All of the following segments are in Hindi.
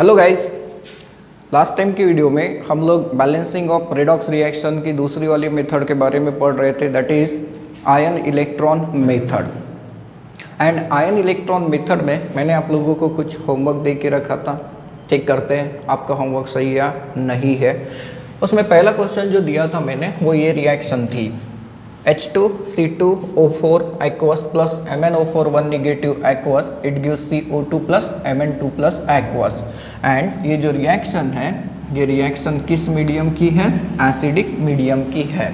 हेलो गाइस, लास्ट टाइम की वीडियो में हम लोग बैलेंसिंग ऑफ रेडॉक्स रिएक्शन की दूसरी वाली मेथड के बारे में पढ़ रहे थे, that is ion electron method. And ion electron method में मैंने आप लोगों को कुछ होमवर्क दे के रखा था। चेक करते हैं आपका होमवर्क सही या नहीं है। उसमें पहला क्वेश्चन जो दिया था मैंने वो ये रिएक्शन थी H2C2O4 aqueous plus MnO4 1 negative aqueous, it gives CO2 plus Mn2 plus aqueous। And ये जो रिएक्शन है ये रिएक्शन किस मीडियम की है? एसिडिक मीडियम की है।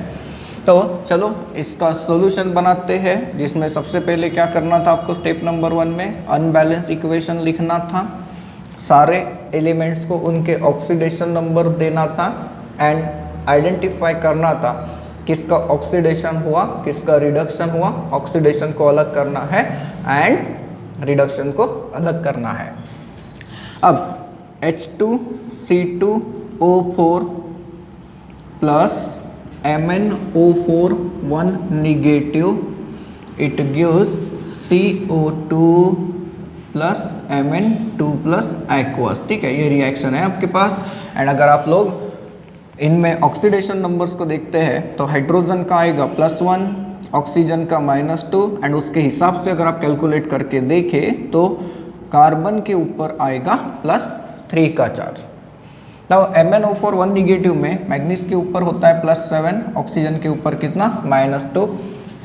तो चलो इसका सॉल्यूशन बनाते हैं, जिसमें सबसे पहले क्या करना था आपको स्टेप नंबर 1 में अनबैलेंस इक्वेशन लिखना था, सारे एलिमेंट्स को उनके ऑक्सीडेशन नंबर देना था एंड आइडेंटिफाई करना था किसका ऑक्सीडेशन हुआ किसका रिडक्शन हुआ। ऑक्सीडेशन को अलग करना है एंड रिडक्शन को अलग करना है। अब H2C2O4 plus MnO4 1 negative, it gives CO2 plus Mn2 plus aqueous. ठीक है, ये रिएक्शन है आपके पास। एंड अगर आप लोग इनमें ऑक्सीडेशन नंबर्स को देखते हैं तो हाइड्रोजन का आएगा +1, ऑक्सीजन का -2 एंड उसके हिसाब से अगर आप कैलकुलेट करके देखें तो कार्बन के ऊपर आएगा +3 का चार्ज। नाउ MnO4 1 नेगेटिव में मैग्नीज के ऊपर होता है +7, ऑक्सीजन के ऊपर कितना -2,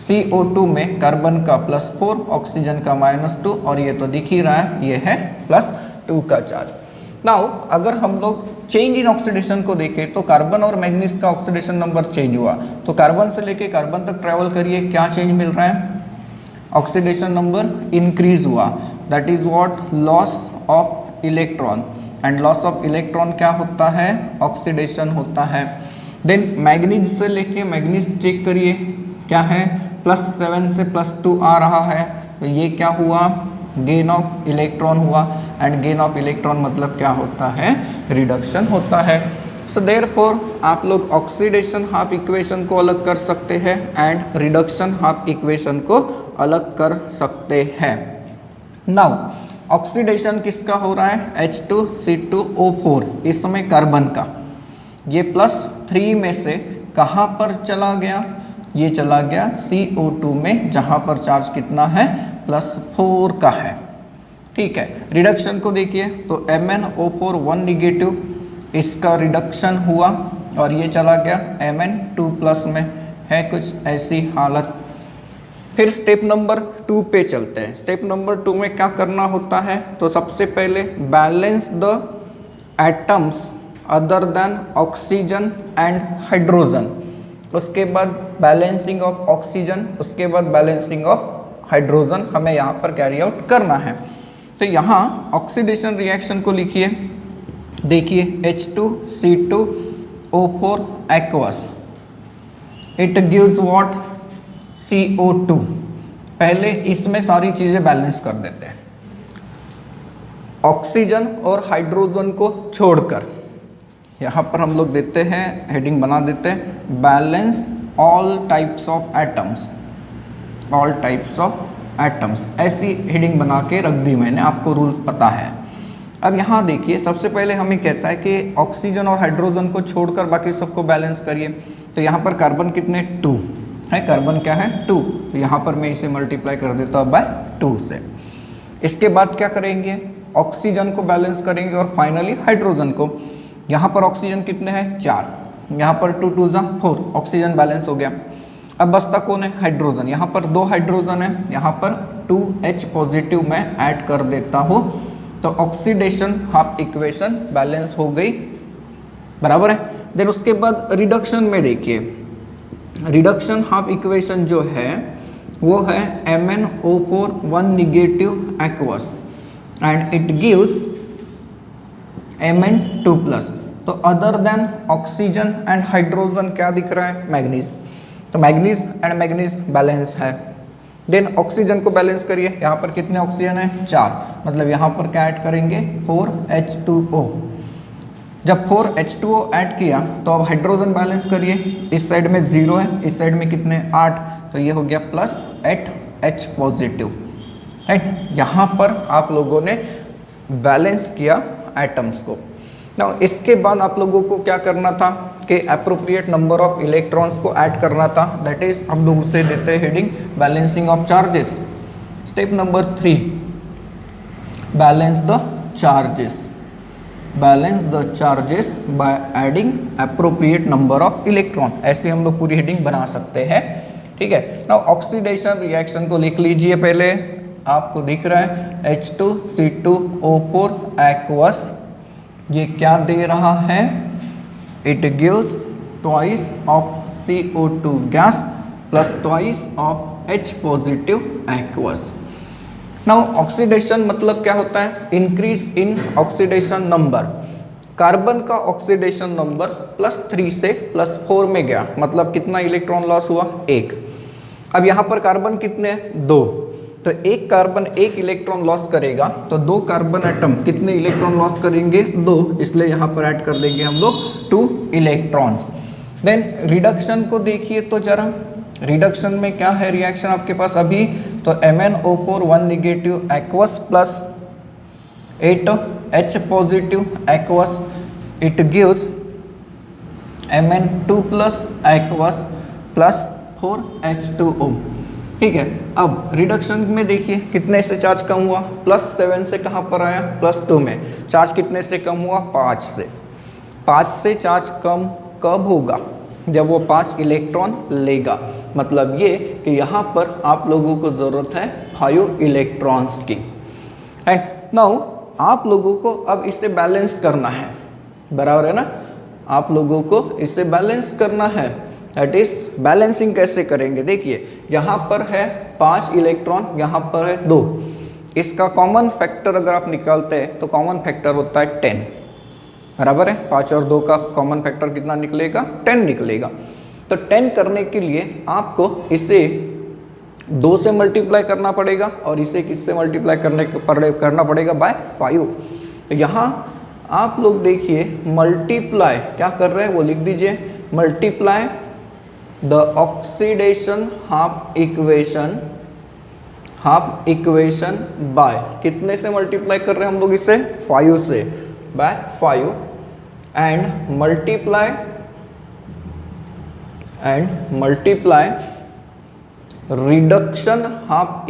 CO2 में कार्बन का +4, ऑक्सीजन का -2 और ये तो दिख ही रहा है ये है +2 का चार्ज। नाउ अगर हम लोग चेंज इन ऑक्सीडेशन को देखें तो कार्बन और मैग्नीज का ऑक्सीडेशन नंबर चेंज हुआ, तो कार्बन से लेके कार्बन तक ट्रेवल करिए, क्या चेंज मिल रहा है? ऑक्सीडेशन नंबर इंक्रीज हुआ, that is what loss of electron. And loss of electron क्या होता है? ऑक्सीडेशन होता है। देन मैग्नीज से लेके मैग्नीज चेक करिए क्या है, +7 से +2 आ रहा है, तो ये क्या हुआ? गेन ऑफ इलेक्ट्रॉन हुआ। एंड गेन ऑफ इलेक्ट्रॉन मतलब क्या होता है? रिडक्शन होता है। सो देयरफॉर आप लोग ऑक्सीडेशन हाफ इक्वेशन को अलग कर सकते हैं एंड रिडक्शन हाफ इक्वेशन को अलग कर सकते हैं। नाउ ऑक्सीडेशन किसका हो रहा है? H2C2O4, इस समय कार्बन का। ये +3 में से कहाँ पर चला गया? ये चला गया CO2 में, जहाँ पर चार्ज कितना है? +4 का है। ठीक है, रिडक्शन को देखिए तो MnO4 1 नेगेटिव, इसका रिडक्शन हुआ और ये चला गया Mn2 प्लस में, है कुछ ऐसी हालत। फिर स्टेप नंबर 2 पे चलते हैं। स्टेप नंबर 2 में क्या करना होता है? तो सबसे पहले balance the atoms other than oxygen and hydrogen, उसके बाद बैलेंसिंग ऑफ ऑक्सीजन, उसके बाद बैलेंसिंग ऑफ हाइड्रोजन हमें यहाँ पर कैरी आउट करना है। तो यहाँ ऑक्सीडेशन रिएक्शन को लिखिए, देखिए H2C2O4 aqueous, it gives what? CO2। पहले इसमें सारी चीज़ें बैलेंस कर देते हैं, ऑक्सीजन और हाइड्रोजन को छोड़कर। यहाँ पर हम लोग देते हैं, हेडिंग बना देते हैं, balance all types of atoms, all types of atoms, ऐसी हेडिंग बना के रख दी मैंने, आपको रूल्स पता है। अब यहाँ देखिए सबसे पहले हमें कहता है कि ऑक्सीजन और हाइड्रोजन को छोड़कर बाकी सबको बैलेंस करिए। तो यहाँ पर कार्बन कितने? 2 है, कार्बन क्या है? 2। तो यहाँ पर मैं इसे मल्टीप्लाई कर देता हूँ बाय 2 से। इसके बाद क्या करेंगे? ऑक्सीजन को बैलेंस करेंगे और फाइनली हाइड्रोजन को। यहाँ पर ऑक्सीजन कितने हैं? 4, यहाँ पर 2 2 4, ऑक्सीजन बैलेंस हो गया। अब बचता कौन है? हाइड्रोजन। यहाँ पर 2 हाइड्रोजन है, यहाँ पर 2H पॉजिटिव मैं ऐड कर देता हूँ, तो ऑक्सीडेशन हाफ इक्वेशन बैलेंस हो गई, बराबर है। देन उसके बाद रिडक्शन में देखिए, रिडक्शन हाफ इक्वेशन जो है वो है MnO4 1 negative aqueous and it gives Mn2 plus. तो other than oxygen and hydrogen क्या दिख रहा है? मैग्नीज। तो मैग्नीज एंड मैग्नीज बैलेंस है। देन ऑक्सीजन को बैलेंस करिए, यहाँ पर कितने ऑक्सीजन है? 4, मतलब यहाँ पर क्या ऐड करेंगे? 4H2O। जब 4H2O ऐड किया तो अब हाइड्रोजन बैलेंस करिए, इस साइड में 0 है, इस साइड में कितने? 8, तो ये हो गया +8H पॉजिटिव। राइट, यहाँ पर आप लोगों ने बैलेंस किया एटम्स को। नाउ इसके बाद आप लोगों को क्या करना था कि एप्रोप्रिएट नंबर ऑफ इलेक्ट्रॉन्स को ऐड करना था, दैट इज हम लोग उसे देते हैं heading balancing of charges. Step number 3, balance the charges. Balance the charges by adding appropriate number of electron. ऐसे हम लोग पूरी हेडिंग बना सकते हैं, ठीक है। नाउ ऑक्सीडेशन रिएक्शन को लिख लीजिए पहले, आपको दिख रहा है H2C2O4 एक्वस, ये क्या दे रहा है, it gives twice of CO2 gas plus twice of H positive aqueous. Now oxidation मतलब क्या होता है, increase in oxidation number. Carbon का ऑक्सीडेशन नंबर +3 से +4 में गया, मतलब कितना इलेक्ट्रॉन लॉस हुआ, 1। अब यहाँ पर कार्बन कितने हैं, 2, तो एक कार्बन 1 इलेक्ट्रॉन लॉस करेगा, तो 2 कार्बन एटम कितने इलेक्ट्रॉन लॉस करेंगे, 2, इसलिए यहाँ पर ऐड कर देंगे हम लोग 2 इलेक्ट्रॉन्स। देन रिडक्शन को देखिए तो जरा, रिडक्शन में क्या है रिएक्शन आपके पास अभी, तो MnO4 1 negative aqueous plus 8H positive aqueous, it gives Mn2 plus aqueous plus 4H2O, ठीक है। अब रिडक्शन में देखिए कितने से चार्ज कम हुआ, +7 से कहाँ पर आया, +2 में। चार्ज कितने से कम हुआ, 5 से। 5 से चार्ज कम कब होगा, जब वो 5 इलेक्ट्रॉन लेगा, मतलब ये कि यहाँ पर आप लोगों को ज़रूरत है 5 इलेक्ट्रॉन्स की। एंड नाउ आप लोगों को अब इसे बैलेंस करना है, बराबर है ना, आप लोगों को इसे बैलेंस करना है। दैट इज बैलेंसिंग कैसे करेंगे, देखिए यहाँ पर है 5 इलेक्ट्रॉन, यहाँ पर है 2, इसका कॉमन फैक्टर अगर आप निकालते हैं तो कॉमन फैक्टर होता है 10, बराबर है। 5 और 2 का कॉमन फैक्टर कितना निकलेगा, 10 निकलेगा। तो 10 करने के लिए आपको इसे 2 से मल्टीप्लाई करना पड़ेगा और इसे किससे मल्टीप्लाई करना पड़ेगा, बाय 5। तो यहाँ आप लोग देखिए मल्टीप्लाई क्या कर रहे हैं वो लिख दीजिए, multiply the oxidation half equation bye, कितने से मल्टीप्लाई कर रहे हैं हम लोग इसे, 5 से, by 5, and multiply reduction half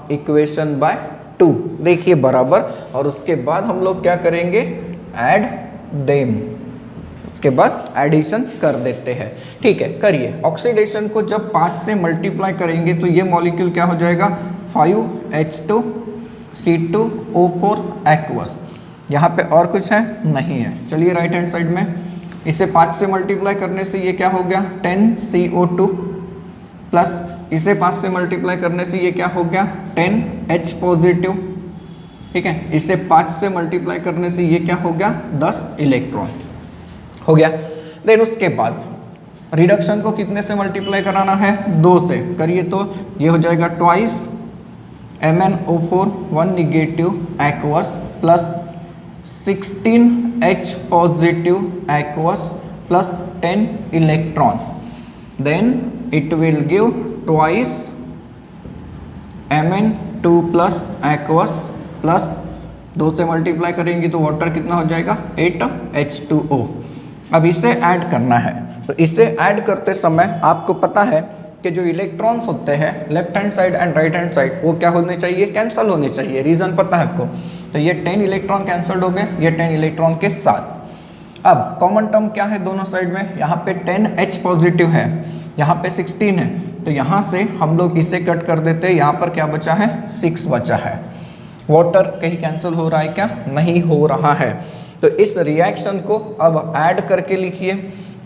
equation by 2, देखिए बराबर। और उसके बाद हम लोग क्या करेंगे, ऐड देम, उसके बाद एडिशन कर देते हैं, ठीक है। करिए, ऑक्सीडेशन को जब 5 से मल्टीप्लाई करेंगे तो ये मॉलिक्यूल क्या हो जाएगा, 5H2C2O4 एक्वस। यहाँ पे और कुछ है, नहीं है। चलिए राइट हैंड साइड में इसे 5 से मल्टीप्लाई करने से ये क्या हो गया, 10CO2 प्लस इसे 5 से मल्टीप्लाई करने से ये क्या हो गया, 10H पॉजिटिव, ठीक है। इसे 5 से मल्टीप्लाई करने से ये क्या हो गया, 10 इलेक्ट्रॉन हो गया। देन उसके बाद रिडक्शन को कितने से मल्टीप्लाई कराना है, 2 से। करिए तो ये हो जाएगा twice MnO4 1 negative aqueous plus 16H positive aqueous plus 10 electron, then it will give twice Mn2 plus aqueous plus 2 से मल्टीप्लाई करेंगे तो वाटर कितना हो जाएगा, 8H2O। अब इसे ऐड करना है, तो इसे ऐड करते समय आपको पता है कि जो इलेक्ट्रॉन्स होते हैं left hand side and right hand side वो क्या होने चाहिए, कैंसल होने चाहिए। रीज़न पता है आपको, तो ये 10 इलेक्ट्रॉन कैंसल्ड हो गए, ये 10 इलेक्ट्रॉन के साथ। अब कॉमन टर्म क्या है दोनों साइड में, यहाँ पे 10H पॉजिटिव है, यहाँ पे 16 है, तो यहाँ से हम लोग इसे कट कर देते हैं। यहाँ पर क्या बचा है, 6 बचा है। वाटर कहीं कैंसिल हो रहा है क्या, नहीं हो रहा है। तो इस रिएक्शन को अब ऐड करके लिखिए,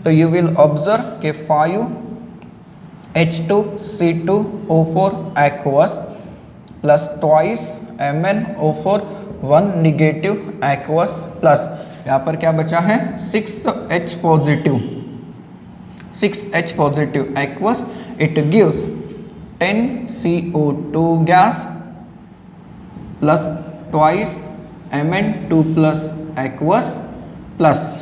तो यू विल ऑब्जर्व कि 5H2C2O4 aqueous plus twice MnO4 1 negative aqueous plus यहाँ पर क्या बचा है, 6H positive aqueous, it gives 10CO2 gas plus twice Mn2 plus aqueous plus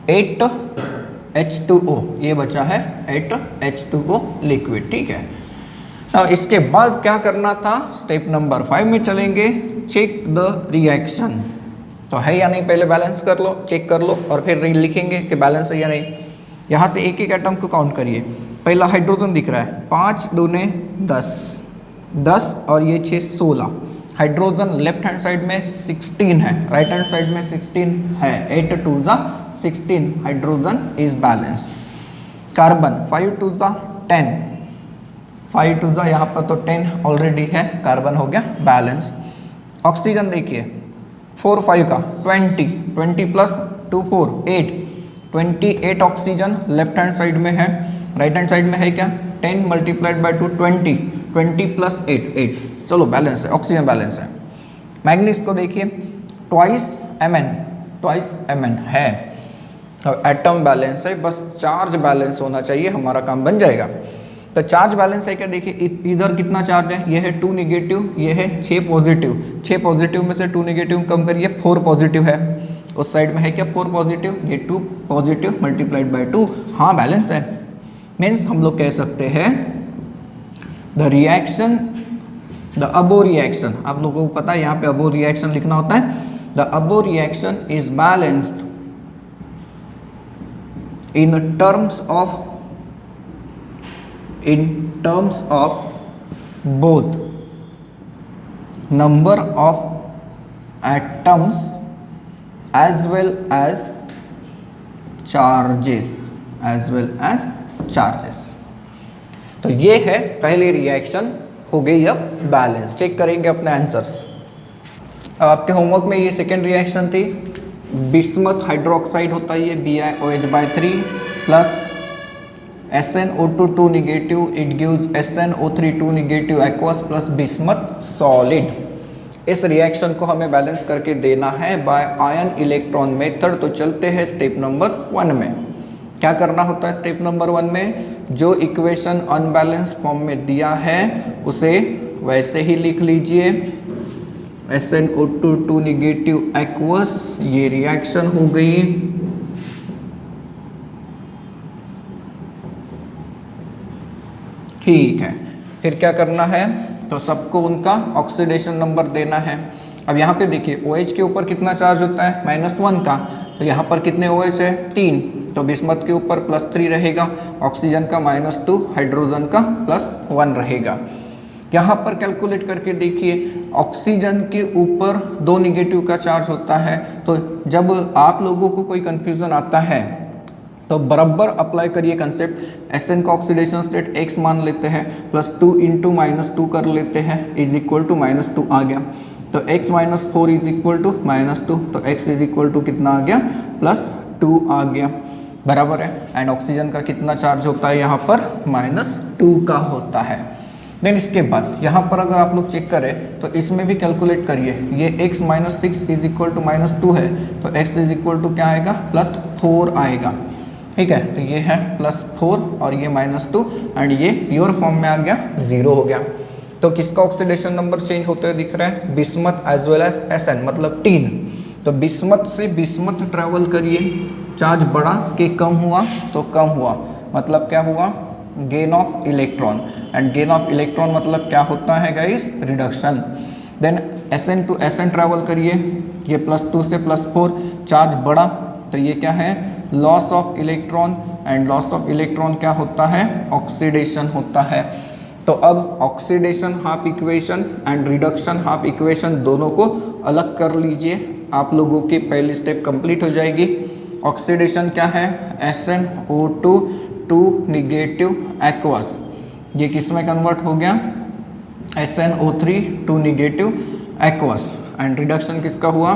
8H2O, ये बचा है 8H2O लिक्विड, ठीक है। अब इसके बाद क्या करना था, स्टेप नंबर 5 में चलेंगे, चेक द रिएक्शन। तो है या नहीं पहले बैलेंस कर लो, चेक कर लो और फिर लिखेंगे कि बैलेंस है या नहीं। यहाँ से एक एक एटम को काउंट करिए। पहला हाइड्रोजन दिख रहा है, 5 दूने 10, 10 और ये 6 16। हाइड्रोजन लेफ्ट हैंड साइड में 16 है, राइट हैंड साइड में 16 है, 8 2 16, हाइड्रोजन इज बैलेंस। कार्बन 5 2 10, 5 2 यहाँ पर तो 10 ऑलरेडी है, कार्बन हो गया बैलेंस। ऑक्सीजन देखिए 4 5 का 20, 20 plus 2 4 8, 28 oxygen left hand side में है, राइट हैंड साइड में है क्या 10 मल्टीप्लाइड बाय 2 20, 20 प्लस 8 8, चलो बैलेंस है, ऑक्सीजन बैलेंस है। मैग्नीज को देखिए ट्वाइस Mn है, अब एटम बैलेंस है, बस चार्ज बैलेंस होना चाहिए, हमारा काम बन जाएगा। तो चार्ज बैलेंस है क्या, देखिए इधर कितना चार्ज है, ये है 2 निगेटिव, ये है 6 पॉजिटिव, 6 पॉजिटिव में से 2 निगेटिव कम करिए 4 पॉजिटिव है, उस साइड में है क्या 4 पॉजिटिव, ये 2 पॉजिटिव मल्टीप्लाइड बाय 2, हाँ बैलेंस है। मीन्स हम लोग कह सकते हैं the reaction, the above reaction, आप लोगों को पता है यहाँ पे अबो रिएक्शन लिखना होता है, the above reaction is balanced in terms of both number of atoms as well as charges, तो ये है पहली रिएक्शन हो गई। अब बैलेंस चेक करेंगे अपने आंसर्स। अब आपके होमवर्क में ये सेकेंड रिएक्शन थी, बिस्मथ हाइड्रोक्साइड होता है ये BiOH/3 plus SnO2 2 negative, it gives SnO3 2 negative aqueous plus bismuth solid. इस रिएक्शन को हमें बैलेंस करके देना है बाय आयन इलेक्ट्रॉन मेथड। तो चलते हैं स्टेप नंबर 1 में। क्या करना होता है स्टेप नंबर 1 में, जो इक्वेशन अनबैलेंस फॉर्म में दिया है उसे वैसे ही लिख लीजिए, SnO2 2 निगेटिव एक्वस, ये रिएक्शन हो गई। ठीक है, फिर क्या करना है, तो सबको उनका ऑक्सीडेशन नंबर देना है। अब यहाँ पे देखिए OH के ऊपर कितना चार्ज होता है -1 का, तो यहाँ पर कितने OH है 3, तो बिस्मथ के ऊपर +3 रहेगा, ऑक्सीजन का -2, हाइड्रोजन का +1 रहेगा। यहाँ पर कैलकुलेट करके देखिए ऑक्सीजन के ऊपर 2 निगेटिव का चार्ज होता है, तो जब आप लोगों को कोई कंफ्यूजन आता है तो बराबर अप्लाई करिए कंसेप्ट। Sn का ऑक्सीडेशन स्टेट x मान लेते हैं, +2 इंटू -2 कर लेते हैं, इज इक्वल टू -2 आ गया, तो x - 4 इज इक्वल टू -2, तो x इज इक्वल टू कितना आ गया +2 आ गया, बराबर है। एंड ऑक्सीजन का कितना चार्ज होता है यहाँ पर -2 का होता है। देन इसके बाद यहाँ पर अगर आप लोग चेक करें तो इसमें भी कैलकुलेट करिए, ये x - 6 इज इक्वल टू -2 है, तो x इज इक्वल टू क्या आएगा +4 आएगा, ठीक है। तो ये है +4 और ये -2 एंड ये प्योर फॉर्म में आ गया 0 हो गया। तो किसका ऑक्सीडेशन नंबर चेंज होते हुए दिख रहा है, bismuth as well as Sn, मतलब 3। तो बिस्मथ से बिस्मथ ट्रैवल करिए, चार्ज बढ़ा के कम हुआ तो कम हुआ, मतलब क्या हुआ gain of electron, and gain of electron मतलब क्या होता है guys, reduction. Then Sn to Sn travel करिए, ये +2 से +4 चार्ज बढ़ा, तो ये क्या है loss of electron, and loss of electron क्या होता है ऑक्सीडेशन होता है। तो अब oxidation half equation and reduction half equation दोनों को अलग कर लीजिए, आप लोगों की पहली स्टेप कंप्लीट हो जाएगी। ऑक्सीडेशन क्या है, SnO2 2 निगेटिव एक्वस, ये किस में कन्वर्ट हो गया SnO3 2 negative aqueous, and reduction किसका हुआ,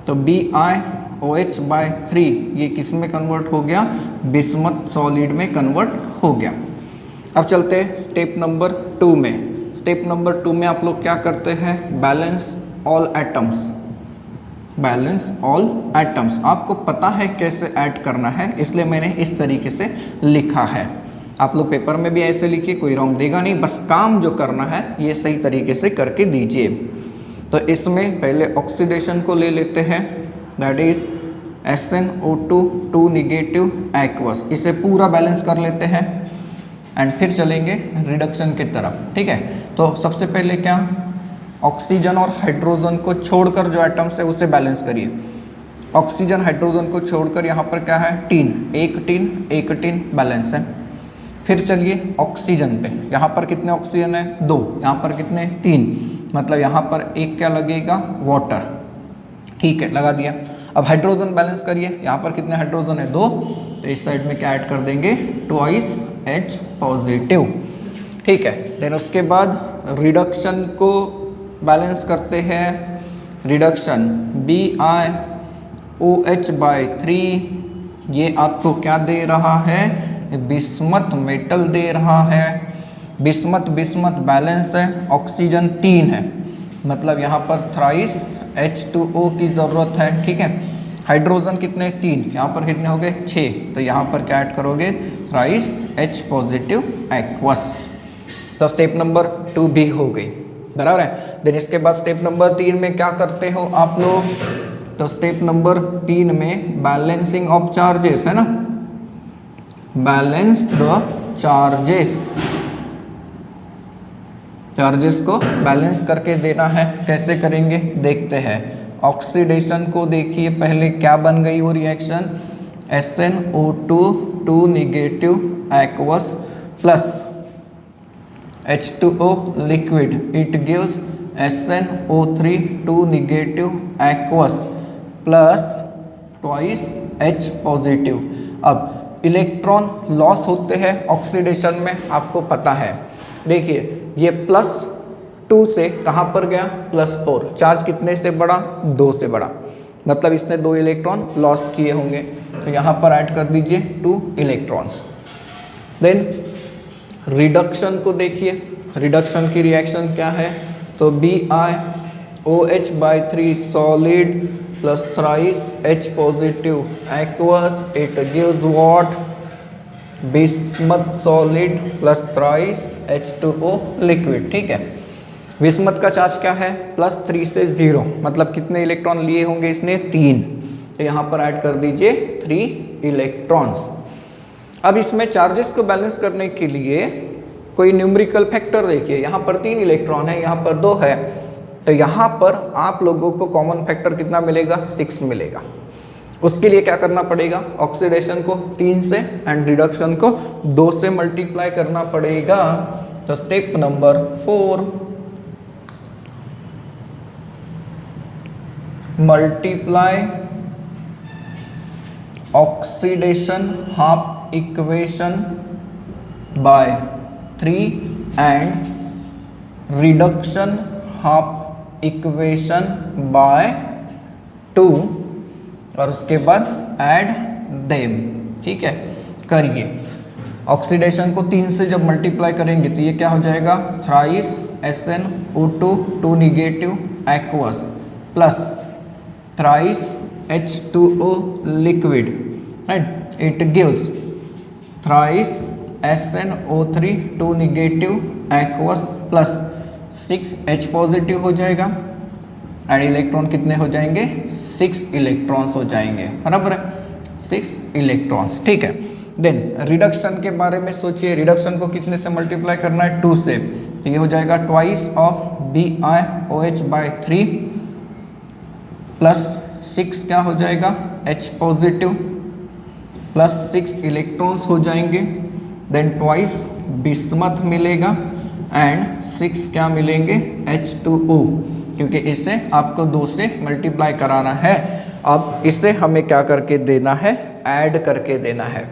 तो BiOH/3, ये किस में कन्वर्ट हो गया बिस्मथ सॉलिड में कन्वर्ट हो गया। अब चलते हैं स्टेप नंबर 2 में। स्टेप नंबर 2 में आप लोग क्या करते हैं, balance all atoms, balance all atoms. आपको पता है कैसे ऐड करना है, इसलिए मैंने इस तरीके से लिखा है। आप लोग पेपर में भी ऐसे लिखिए, कोई रॉन्ग देगा नहीं, बस काम जो करना है ये सही तरीके से करके दीजिए। तो इसमें पहले ऑक्सीडेशन को ले लेते हैं, that is SnO2 2 negative aqueous, इसे पूरा बैलेंस कर लेते हैं। एंड फिर चलेंगे रिडक्शन की तरफ, ठीक है। तो सबसे पहले क्या, ऑक्सीजन और हाइड्रोजन को छोड़कर जो एटम्स है उसे बैलेंस करिए। ऑक्सीजन हाइड्रोजन को छोड़कर यहाँ पर क्या है, टीन, एक टीन बैलेंस है। फिर चलिए ऑक्सीजन पे, यहाँ पर कितने ऑक्सीजन है, 2, यहाँ पर कितने, 3, मतलब यहाँ पर एक क्या लगेगा, वाटर, ठीक है, लगा दिया। अब हाइड्रोजन बैलेंस करिए, यहाँ पर कितने हाइड्रोजन है, 2, तो इस साइड में क्या ऐड कर देंगे, ट्वाइस H पॉजिटिव, ठीक है। देन उसके बाद रिडक्शन को बैलेंस करते हैं, रिडक्शन BiOH/3, ये आपको क्या दे रहा है, बिस्मथ मेटल दे रहा है। बिस्मथ बैलेंस है, ऑक्सीजन 3 है, मतलब यहाँ पर थ्राइस H2O की ज़रूरत है, ठीक है। हाइड्रोजन कितने, 3, यहाँ पर कितने हो गए, 6, तो यहाँ पर क्या ऐड करोगे, थ्राइस H पॉजिटिव एक्वस। तो स्टेप नंबर 2 भी हो गई, बराबर है। देन इसके बाद स्टेप नंबर 3 में क्या करते हो आप लोग, तो स्टेप नंबर 3 में बैलेंसिंग ऑफ चार्जेस है ना, बैलेंस द चार्जेस को बैलेंस करके देना है। कैसे करेंगे देखते हैं। ऑक्सीडेशन को देखिए, पहले क्या बन गई वो reaction, SnO2 2 negative aqueous plus H2O liquid, it gives SnO3 2 negative aqueous plus twice H positive. अब इलेक्ट्रॉन लॉस होते हैं ऑक्सीडेशन में, आपको पता है। देखिए ये +2 से कहाँ पर गया, +4, चार्ज कितने से बढ़ा, 2 से बढ़ा, मतलब इसने 2 इलेक्ट्रॉन लॉस किए होंगे, तो यहाँ पर ऐड कर दीजिए 2 इलेक्ट्रॉन्स। देन रिडक्शन को देखिए, रिडक्शन की रिएक्शन क्या है, तो BiOH/3 solid plus thrice H positive aqueous, it gives what, bismuth solid plus thrice H2O liquid, ठीक है। बिस्मथ का चार्ज क्या है, +3 से 0, मतलब कितने इलेक्ट्रॉन लिए होंगे इसने, 3, तो यहाँ पर ऐड कर दीजिए 3 इलेक्ट्रॉन्स। अब इसमें चार्जेस को बैलेंस करने के लिए कोई न्यूमेरिकल फैक्टर देखिए, यहाँ पर 3 इलेक्ट्रॉन है, यहाँ पर 2 है, तो यहाँ पर आप लोगों को कॉमन फैक्टर कितना मिलेगा, 6 मिलेगा। उसके लिए क्या करना पड़ेगा, ऑक्सीडेशन को 3 से एंड रिडक्शन को 2 से मल्टीप्लाई करना पड़ेगा। तो step number 4, multiply oxidation half equation bye 3 and reduction half equation by 2, और उसके बाद ऐड देम, ठीक है। करिए, ऑक्सीडेशन को 3 से जब मल्टीप्लाई करेंगे तो ये क्या हो जाएगा, thrice SnO2 2 negative aqueous plus thrice H2O liquid, and it gives thrice SnO3 2 negative aqueous plus 6 H positive हो जाएगा, एंड इलेक्ट्रॉन कितने हो जाएंगे, 6 इलेक्ट्रॉन्स हो जाएंगे, बराबर है, 6 इलेक्ट्रॉन्स, ठीक है। देन रिडक्शन के बारे में सोचिए, रिडक्शन को कितने से मल्टीप्लाई करना है, 2 से, तो ये हो जाएगा ट्वाइस ऑफ BiOH/3 प्लस 6 क्या हो जाएगा, H पॉजिटिव प्लस 6 इलेक्ट्रॉन्स हो जाएंगे, देन ट्वाइस बिस्मथ मिलेगा एंड 6 क्या मिलेंगे, H2O, क्योंकि इसे आपको 2 से मल्टीप्लाई कराना है। अब इसे हमें क्या करके देना है, ऐड करके देना है।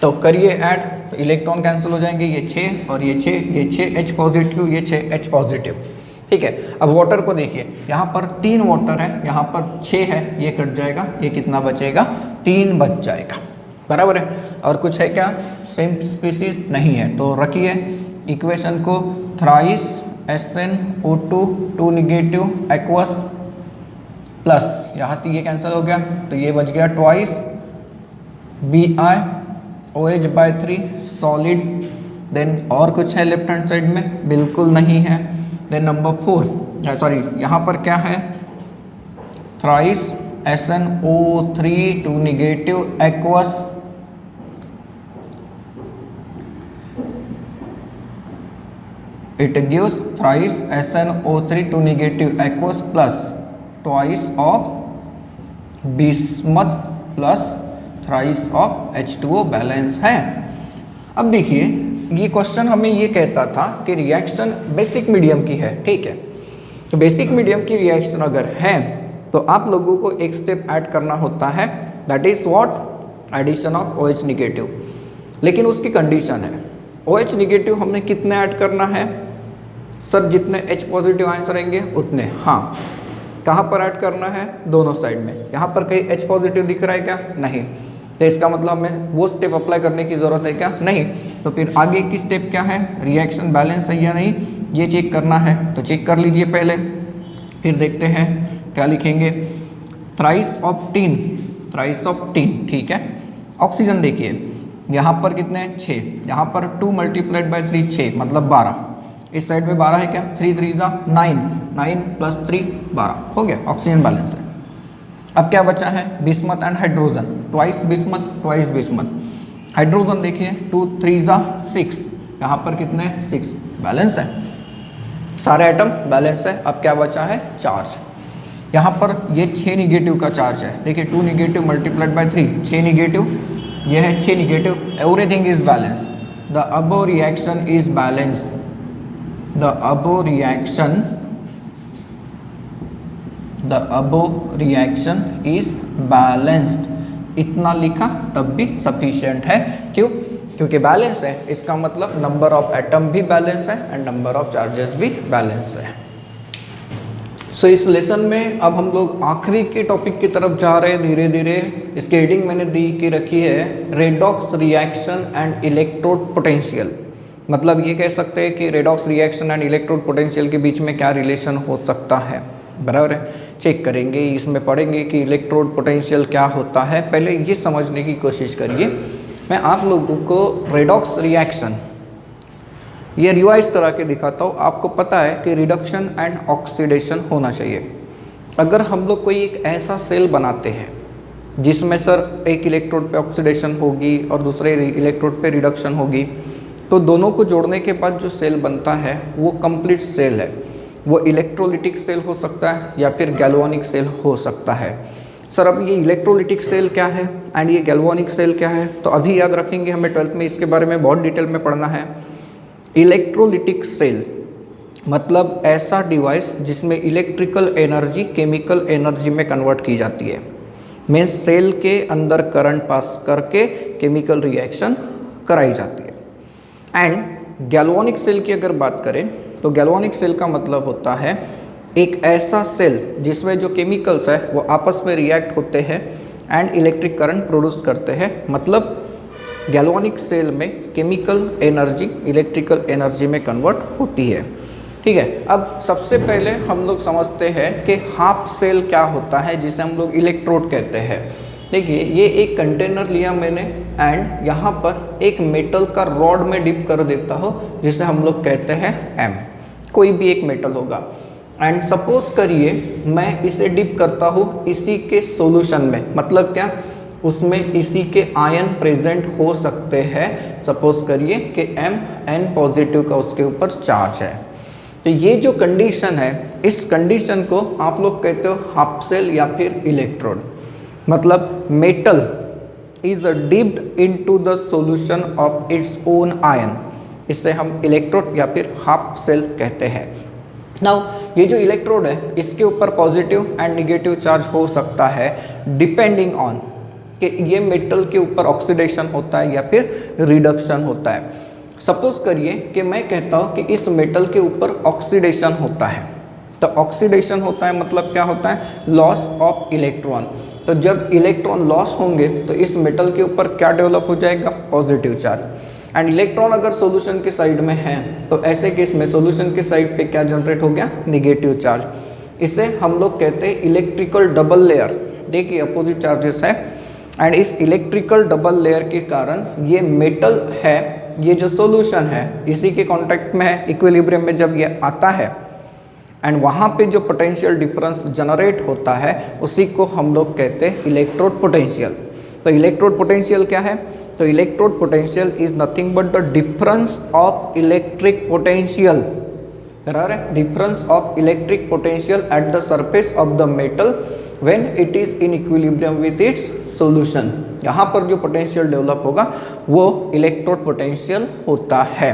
तो करिए ऐड, इलेक्ट्रॉन कैंसिल हो जाएंगे, ये 6 और ये 6, ये 6 H पॉजिटिव, ये 6 H पॉजिटिव, ठीक है। अब वाटर को देखिए, यहाँ पर 3 वाटर है, यहाँ पर 6 है, ये कट जाएगा, ये कितना बचेगा, 3 बच जाएगा, बराबर है। और कुछ है क्या, सेम स्पीसीज नहीं है, तो रखिए इक्वेशन को, thrice SnO2 2 negative aqueous plus, यहाँ से ये कैंसिल हो गया, तो ये बच गया ट्वाइस BiOH/3 सॉलिड। देन और कुछ है लेफ्ट हैंड साइड में, बिल्कुल नहीं है। देन नंबर 4, सॉरी यहाँ पर क्या है, thrice SnO3 2 negative aqueous it gives thrice SnO3 to negative aqueous plus twice of bismuth plus thrice of H2O balance है। अब देखिए ये क्वेश्चन हमें ये कहता था कि रिएक्शन बेसिक मीडियम की है, ठीक है। तो बेसिक मीडियम की रिएक्शन अगर है तो आप लोगों को एक स्टेप ऐड करना होता है, that is what, addition of OH negative. लेकिन उसकी कंडीशन है OH निगेटिव हमने कितने ऐड करना है सर, जितने H पॉजिटिव आंसर रहेंगे उतने। हाँ, कहाँ पर ऐड करना है, दोनों साइड में। यहाँ पर कहीं H पॉजिटिव दिख रहा है क्या, नहीं, तो इसका मतलब हमें वो स्टेप अप्लाई करने की ज़रूरत है क्या, नहीं। तो फिर आगे की स्टेप क्या है, रिएक्शन बैलेंस है या नहीं ये चेक करना है, तो चेक कर लीजिए पहले, फिर देखते हैं क्या लिखेंगे। थ्राइस ऑफ टीन, ठीक है। ऑक्सीजन देखिए यहाँ पर कितने हैं, 6, यहाँ पर 2 मल्टीप्लाइड बाई 3 6 मतलब 12, इस साइड में 12 है क्या, 3 3 9, 9 प्लस 3 12 हो गया, ऑक्सीजन बैलेंस है। अब क्या बचा है, bismuth and hydrogen, twice bismuth. Hydrogen देखिए 2 3 6, यहाँ पर कितने 6, बैलेंस है, सारे एटम बैलेंस है। अब क्या बचा है, चार्ज। यहाँ पर ये 6 निगेटिव का चार्ज है, देखिए 2 निगेटिव मल्टीप्लाइड बाई 3 6 निगेटिव, ये है 6 negative, everything is balance. The above reaction is balanced, the above reaction is balanced। इतना लिखा तब भी सफिशिएंट है, क्यों, क्योंकि बैलेंस है, इसका मतलब नंबर ऑफ एटम भी बैलेंस है एंड नंबर ऑफ चार्जेस भी बैलेंस है। सो इस लेसन में अब हम लोग आखिरी के टॉपिक की तरफ जा रहे हैं धीरे धीरे। इसकी हेडिंग मैंने दी की रखी है redox reaction and electrode potential. मतलब ये कह सकते हैं कि redox reaction and electrode potential के बीच में क्या रिलेशन हो सकता है, बराबर है। चेक करेंगे, इसमें पढ़ेंगे कि इलेक्ट्रोड पोटेंशियल क्या होता है। पहले ये समझने की कोशिश करिए, मैं आप लोगों को रेडॉक्स रिएक्शन ये रिवाइज करा के दिखाता हूँ। आपको पता है कि रिडक्शन एंड ऑक्सीडेशन होना चाहिए। अगर हम लोग कोई एक ऐसा सेल बनाते हैं जिसमें सर एक इलेक्ट्रोड पे ऑक्सीडेशन होगी और दूसरे इलेक्ट्रोड पे रिडक्शन होगी, तो दोनों को जोड़ने के बाद जो सेल बनता है वो कंप्लीट सेल है। वो इलेक्ट्रोलिटिक सेल हो सकता है या फिर गैल्वानिक सेल हो सकता है। सर अब ये इलेक्ट्रोलिटिक सेल क्या है एंड ये गैल्वानिक सेल क्या है, तो अभी याद रखेंगे, हमें 12th में इसके बारे में बहुत डिटेल में पढ़ना है। इलेक्ट्रोलिटिक सेल मतलब ऐसा डिवाइस जिसमें इलेक्ट्रिकल एनर्जी केमिकल एनर्जी में कन्वर्ट की जाती है। मीन्स सेल के अंदर करंट पास करके केमिकल रिएक्शन कराई जाती है। एंड गैल्वानिक सेल की अगर बात करें तो गैल्वानिक सेल का मतलब होता है एक ऐसा सेल जिसमें जो केमिकल्स है वो आपस में रिएक्ट होते हैं एंड इलेक्ट्रिक करंट प्रोड्यूस करते हैं। मतलब गैल्वानिक सेल में केमिकल एनर्जी इलेक्ट्रिकल एनर्जी में कन्वर्ट होती है, ठीक है। अब सबसे पहले हम लोग समझते हैं कि हाफ सेल क्या होता है, जिसे हम लोग इलेक्ट्रोड कहते हैं। देखिए ये एक कंटेनर लिया मैंने एंड यहाँ पर एक मेटल का रॉड में डिप कर देता हूँ जिसे हम लोग कहते हैं एम, कोई भी एक मेटल होगा। एंड सपोज करिए मैं इसे डिप करता हूँ इसी के सॉल्यूशन में, मतलब क्या, उसमें इसी के आयन प्रेजेंट हो सकते हैं। सपोज करिए कि Mn पॉजिटिव का उसके ऊपर चार्ज है। तो ये जो कंडीशन है, इस कंडीशन को आप लोग कहते हो हाफ सेल या फिर इलेक्ट्रोड। मतलब metal is dipped into the solution of its own ion, इससे हम इलेक्ट्रोड या फिर हाफ सेल कहते हैं। नाउ ये जो इलेक्ट्रोड है इसके ऊपर पॉजिटिव एंड निगेटिव चार्ज हो सकता है डिपेंडिंग ऑन कि ये मेटल के ऊपर ऑक्सीडेशन होता है या फिर रिडक्शन होता है। सपोज करिए कि मैं कहता हूँ कि इस मेटल के ऊपर ऑक्सीडेशन होता है, तो ऑक्सीडेशन होता है मतलब क्या होता है, लॉस ऑफ इलेक्ट्रॉन। तो जब इलेक्ट्रॉन लॉस होंगे तो इस मेटल के ऊपर क्या डेवलप हो जाएगा, पॉजिटिव चार्ज। एंड इलेक्ट्रॉन अगर सॉल्यूशन के साइड में है तो ऐसे केस में सॉल्यूशन के साइड पे क्या जनरेट हो गया, निगेटिव चार्ज। इसे हम लोग कहते हैं इलेक्ट्रिकल डबल लेयर। देखिए अपोजिट चार्जेस है एंड इस इलेक्ट्रिकल डबल लेयर के कारण ये मेटल है, ये जो सॉल्यूशन है इसी के कांटेक्ट में है, इक्विलिब्रियम में जब ये आता है एंड वहाँ पे जो पोटेंशियल डिफरेंस जनरेट होता है उसी को हम लोग कहते हैं इलेक्ट्रोड पोटेंशियल। तो इलेक्ट्रोड पोटेंशियल क्या है, तो electrode potential is nothing but the difference of electric potential बराबर है, difference of electric potential at the surface of the metal when it is in equilibrium with its solution. यहाँ पर जो पोटेंशियल डेवलप होगा वो इलेक्ट्रोड पोटेंशियल होता है।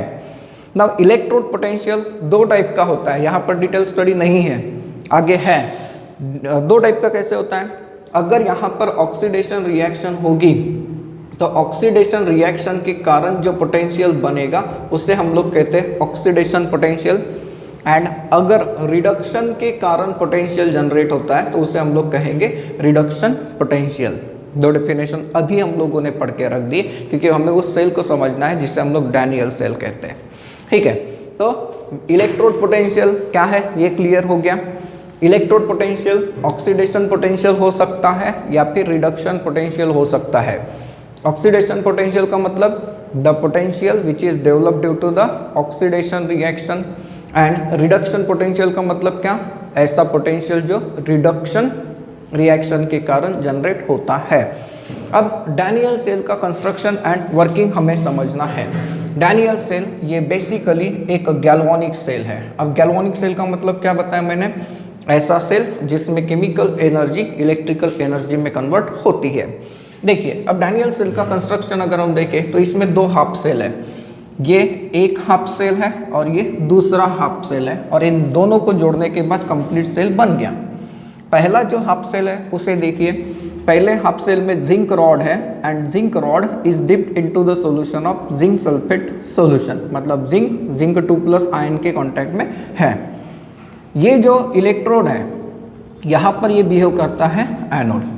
नाउ इलेक्ट्रोड पोटेंशियल दो टाइप का होता है, यहाँ पर डिटेल स्टडी नहीं है, आगे है। दो टाइप का कैसे होता है, अगर यहाँ पर ऑक्सीडेशन रिएक्शन होगी तो ऑक्सीडेशन रिएक्शन के कारण जो पोटेंशियल बनेगा उसे हम लोग कहते हैं ऑक्सीडेशन पोटेंशियल। एंड अगर रिडक्शन के कारण पोटेंशियल जनरेट होता है तो उसे हम लोग कहेंगे रिडक्शन पोटेंशियल। दो डेफिनेशन अभी हम लोगों ने पढ़ के रख दिए क्योंकि हमें उस सेल को समझना है जिसे हम लोग डैनियल सेल कहते हैं। ठीक है, तो इलेक्ट्रोड पोटेंशियल क्या है ये क्लियर हो गया। इलेक्ट्रोड पोटेंशियल ऑक्सीडेशन पोटेंशियल हो सकता है या फिर रिडक्शन पोटेंशियल हो सकता है। ऑक्सीडेशन पोटेंशियल का मतलब the potential which is develop due to the oxidation reaction. And reduction potential का मतलब क्या, ऐसा पोटेंशियल जो रिडक्शन रिएक्शन के कारण जनरेट होता है। अब डैनियल सेल का कंस्ट्रक्शन एंड वर्किंग हमें समझना है। डैनियल सेल ये बेसिकली एक गैल्वानिक सेल है। अब गैल्वानिक सेल का मतलब क्या बताया मैंने, ऐसा सेल जिसमें केमिकल एनर्जी इलेक्ट्रिकल एनर्जी में कन्वर्ट होती है। देखिए अब डैनियल सेल का कंस्ट्रक्शन अगर हम देखें तो इसमें दो हाफ सेल है, ये एक हाफ सेल है और ये दूसरा हाफ सेल है, और इन दोनों को जोड़ने के बाद कंप्लीट सेल बन गया। पहला जो हाफ सेल है उसे देखिए, पहले हाफ सेल में जिंक रॉड है and zinc rod is dipped into the solution of zinc sulphate solution, मतलब जिंक 2+ आयन के कांटेक्ट में है। ये जो इलेक्ट्रोड है यहाँ पर ये बिहेव करता है anode.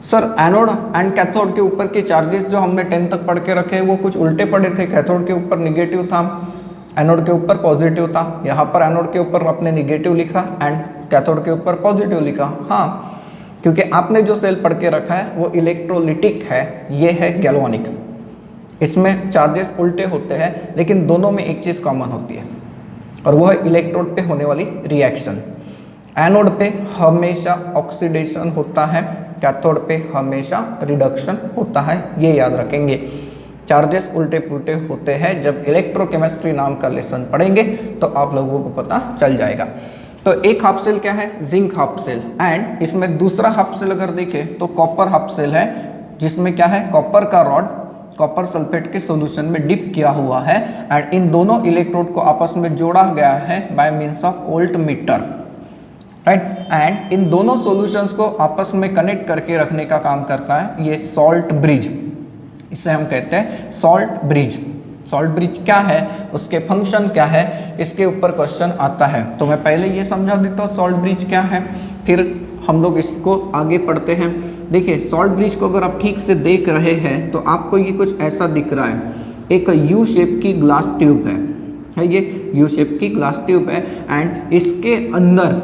Sir anode and cathode के ऊपर के चार्जेस जो हमने 10 तक पढ़ के रखे हैं वो कुछ उल्टे पड़े थे, कैथोड के ऊपर निगेटिव था, एनोड के ऊपर पॉजिटिव था। यहाँ पर एनोड के ऊपर आपने निगेटिव लिखा एंड कैथोड के ऊपर पॉजिटिव लिखा। हाँ, क्योंकि आपने जो सेल पढ़ के रखा है वो इलेक्ट्रोलिटिक है, ये है गैल्वानिक। इसमें चार्जेस उल्टे होते हैं लेकिन दोनों में एक चीज़ कॉमन होती है और वो है इलेक्ट्रोड पे होने वाली रिएक्शन। एनोड पे हमेशा ऑक्सीडेशन होता है, कैथोड पे हमेशा रिडक्शन होता है, ये याद रखेंगे। चार्जेस उल्टे पुल्टे होते हैं, जब इलेक्ट्रोकेमिस्ट्री नाम का लेसन पढ़ेंगे तो आप लोगों को पता चल जाएगा। तो एक हाफ सेल क्या है, जिंक हाफ सेल, एंड इसमें दूसरा हाफ सेल अगर देखें तो कॉपर हाफ सेल है, जिसमें क्या है, कॉपर का रॉड कॉपर सल्फेट के सॉल्यूशन में डिप किया हुआ है एंड इन दोनों इलेक्ट्रोड को आपस में जोड़ा गया है by means of volt meter, right. And in दोनों सॉल्यूशंस को आपस में कनेक्ट करके रखने का काम करता है ये सॉल्ट ब्रिज, इसे हम कहते हैं सॉल्ट ब्रिज। सॉल्ट ब्रिज क्या है, उसके फंक्शन क्या है, इसके ऊपर क्वेश्चन आता है। तो मैं पहले ये समझा देता हूँ सॉल्ट ब्रिज क्या है, फिर हम लोग इसको आगे पढ़ते हैं। देखिए सॉल्ट ब्रिज को अगर आप ठीक से देख रहे हैं तो आपको ये कुछ ऐसा दिख रहा है, एक यू शेप की ग्लास ट्यूब है ये यू शेप की ग्लास ट्यूब है एंड इसके अंदर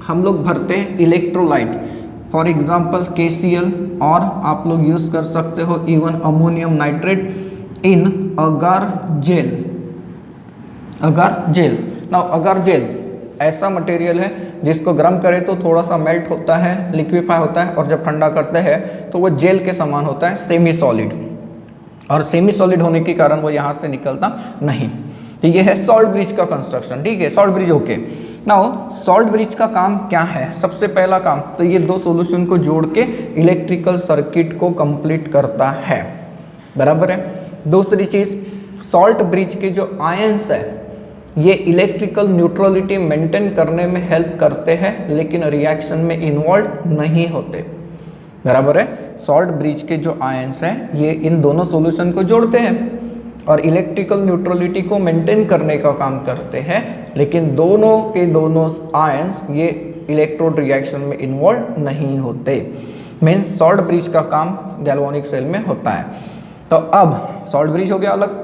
हम लोग भरते हैं इलेक्ट्रोलाइट, फॉर एग्जाम्पल KCl, और आप लोग यूज़ कर सकते हो even ammonium nitrate in agar gel. Agar gel, now agar gel ऐसा मटेरियल है जिसको गर्म करें तो थोड़ा सा मेल्ट होता है, लिक्विफाई होता है, और जब ठंडा करते हैं तो वो जेल के समान होता है, सेमी सॉलिड, और सेमी सॉलिड होने के कारण वो यहाँ से निकलता नहीं। तो ये है सॉल्ट ब्रिज का कंस्ट्रक्शन, ठीक है, salt bridge okay. Now salt bridge का काम क्या है, सबसे पहला काम तो ये दो सॉल्यूशन को जोड़ के इलेक्ट्रिकल सर्किट को कंप्लीट करता है, बराबर है। दूसरी चीज, सॉल्ट ब्रिज के जो आयंस है ये इलेक्ट्रिकल न्यूट्रलिटी मेंटेन करने में हेल्प करते हैं लेकिन रिएक्शन में इन्वॉल्व नहीं होते, बराबर है। सॉल्ट ब्रिज के जो आयंस हैं ये इन दोनों सॉल्यूशन को जोड़ते हैं और इलेक्ट्रिकल न्यूट्रलिटी को मेंटेन करने का काम करते हैं, लेकिन दोनों के दोनों आयंस ये इलेक्ट्रोड रिएक्शन में इन्वॉल्व नहीं होते। मीन्स सॉल्ट ब्रिज का काम गैल्वानिक सेल में होता है। तो अब सॉल्ट ब्रिज हो गया अलग।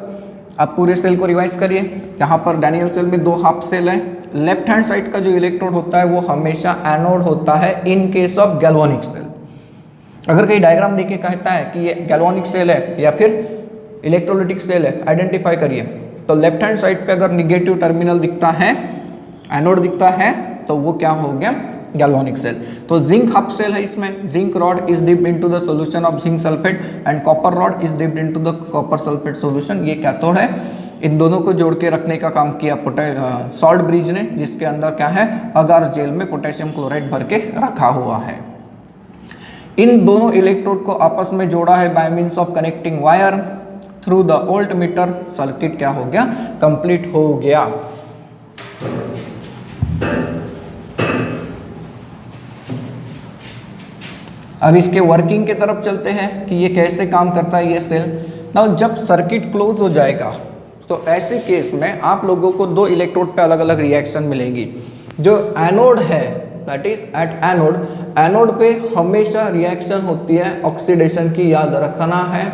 अब पूरे सेल को रिवाइज करिए, यहाँ पर डैनियल सेल में दो हाफ सेल हैं। लेफ्ट हैंड साइड का जो इलेक्ट्रोड होता है वो हमेशा एनोड होता है in case of galvanic cell. अगर कहीं डायग्राम देखे कहता है कि ये गैल्वानिक सेल है या फिर इलेक्ट्रोलिटिक सेल है, आइडेंटिफाई करिए। तो लेफ्ट हैंड साइड पे अगर निगेटिव टर्मिनल दिखता है, एनोड दिखता है, तो वो क्या हो गया, गैल्वानिक सेल। तो जिंक हाफ सेल है, इसमें zinc rod is dipped into the solution of zinc sulphate and copper rod is dipped into the copper sulphate solution, ये कैथोड है। इन दोनों को जोड़ के रखने का काम किया सॉल्ट ब्रिज ने, जिसके अंदर क्या है, अगार जेल में पोटेशियम क्लोराइड भर के रखा हुआ है। इन दोनों इलेक्ट्रोड को आपस में जोड़ा है bye means of connecting wire through the volt meter. Circuit क्या हो गया, कंप्लीट हो गया। अब इसके वर्किंग की तरफ चलते हैं कि ये कैसे काम करता है ये सेल। नाउ जब सर्किट क्लोज हो जाएगा तो ऐसे केस में आप लोगों को दो इलेक्ट्रोड पे अलग अलग रिएक्शन मिलेंगी। जो एनोड है that is at anode, anode पे हमेशा रिएक्शन होती है ऑक्सीडेशन की, याद रखना है।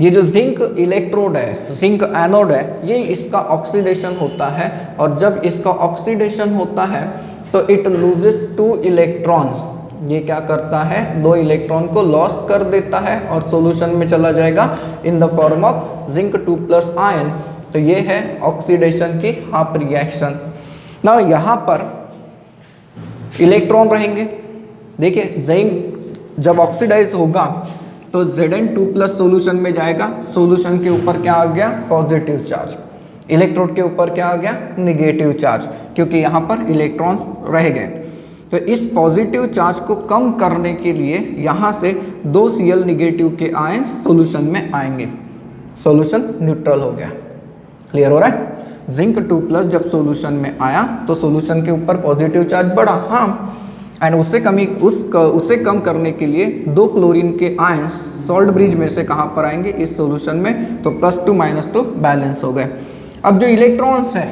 ये जो जिंक इलेक्ट्रोड है, जिंक एनोड है, ये इसका ऑक्सीडेशन होता है, और जब इसका ऑक्सीडेशन होता है तो इट लूजेस 2 इलेक्ट्रॉन्स। ये क्या करता है, 2 इलेक्ट्रॉन को लॉस कर देता है और सॉल्यूशन में चला जाएगा in the form of zinc 2+ ion. तो ये है ऑक्सीडेशन की हाफ रिएक्शन। ना यहाँ पर इलेक्ट्रॉन रहेंगे, देखिए जिंक जब ऑक्सीडाइज होगा तो Zn2+ सॉल्यूशन में जाएगा, सॉल्यूशन के ऊपर क्या आ गया, पॉजिटिव चार्ज, इलेक्ट्रोड के ऊपर क्या आ गया, निगेटिव चार्ज, क्योंकि यहाँ पर इलेक्ट्रॉन्स रह गए। तो इस पॉजिटिव चार्ज को कम करने के लिए यहाँ से 2 Cl निगेटिव के आयन सॉल्यूशन में आएंगे, सॉल्यूशन न्यूट्रल हो गया। क्लियर हो रहा है। जिंक 2+ जब सॉल्यूशन में आया तो सॉल्यूशन के ऊपर पॉजिटिव चार्ज बढ़ा, हाँ, एंड उसे कम करने के लिए 2 क्लोरीन के आयंस सॉल्ट ब्रिज में से कहाँ पर आएंगे, इस सॉल्यूशन में, तो +2 -2 बैलेंस हो गए। अब जो इलेक्ट्रॉन्स है,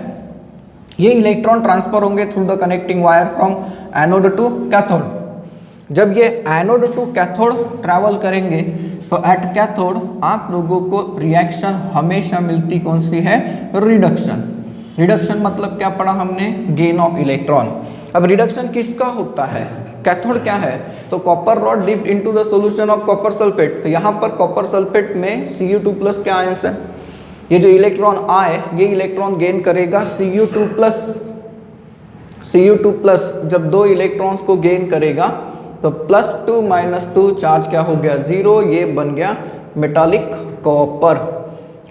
ये इलेक्ट्रॉन ट्रांसफर होंगे through the connecting wire from anode to cathode. जब ये एनोड टू कैथोड ट्रैवल करेंगे तो एट कैथोड आप लोगों को रिएक्शन हमेशा मिलती कौन सी है, रिडक्शन। रिडक्शन मतलब क्या पढ़ा हमने, गेन ऑफ इलेक्ट्रॉन। अब रिडक्शन किसका होता है, कैथोड क्या है, तो copper rod dipped into the solution of copper sulphate. तो यहाँ पर कॉपर सल्फेट में Cu2+ के आयंस है। ये जो इलेक्ट्रॉन आए, ये इलेक्ट्रॉन गेन करेगा Cu2+। Cu2+ जब 2 इलेक्ट्रॉन्स को गेन करेगा तो +2 -2 चार्ज क्या हो गया, 0, ये बन गया मेटालिक कॉपर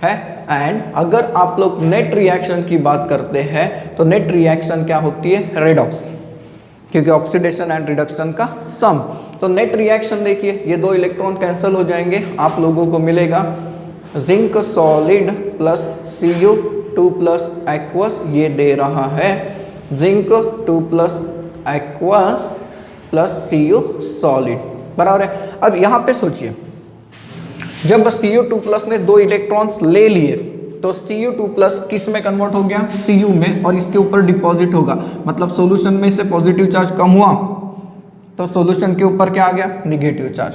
है। एंड अगर आप लोग नेट रिएक्शन की बात करते हैं तो नेट रिएक्शन क्या होती है, रेडॉक्स, क्योंकि ऑक्सीडेशन एंड रिडक्शन का सम। तो नेट रिएक्शन देखिए, ये 2 इलेक्ट्रॉन कैंसिल हो जाएंगे, आप लोगों को मिलेगा zinc solid plus Cu2+ aqueous, ये दे रहा है zinc 2+ aqueous plus Cu solid, बराबर है। अब यहाँ पे सोचिए, जब Cu2+ ने 2 इलेक्ट्रॉन्स ले लिए तो Cu2+ किस में कन्वर्ट हो गया, Cu में, और इसके ऊपर डिपॉजिट होगा, मतलब सॉल्यूशन में से पॉजिटिव चार्ज कम हुआ तो सॉल्यूशन के ऊपर क्या आ गया, निगेटिव चार्ज।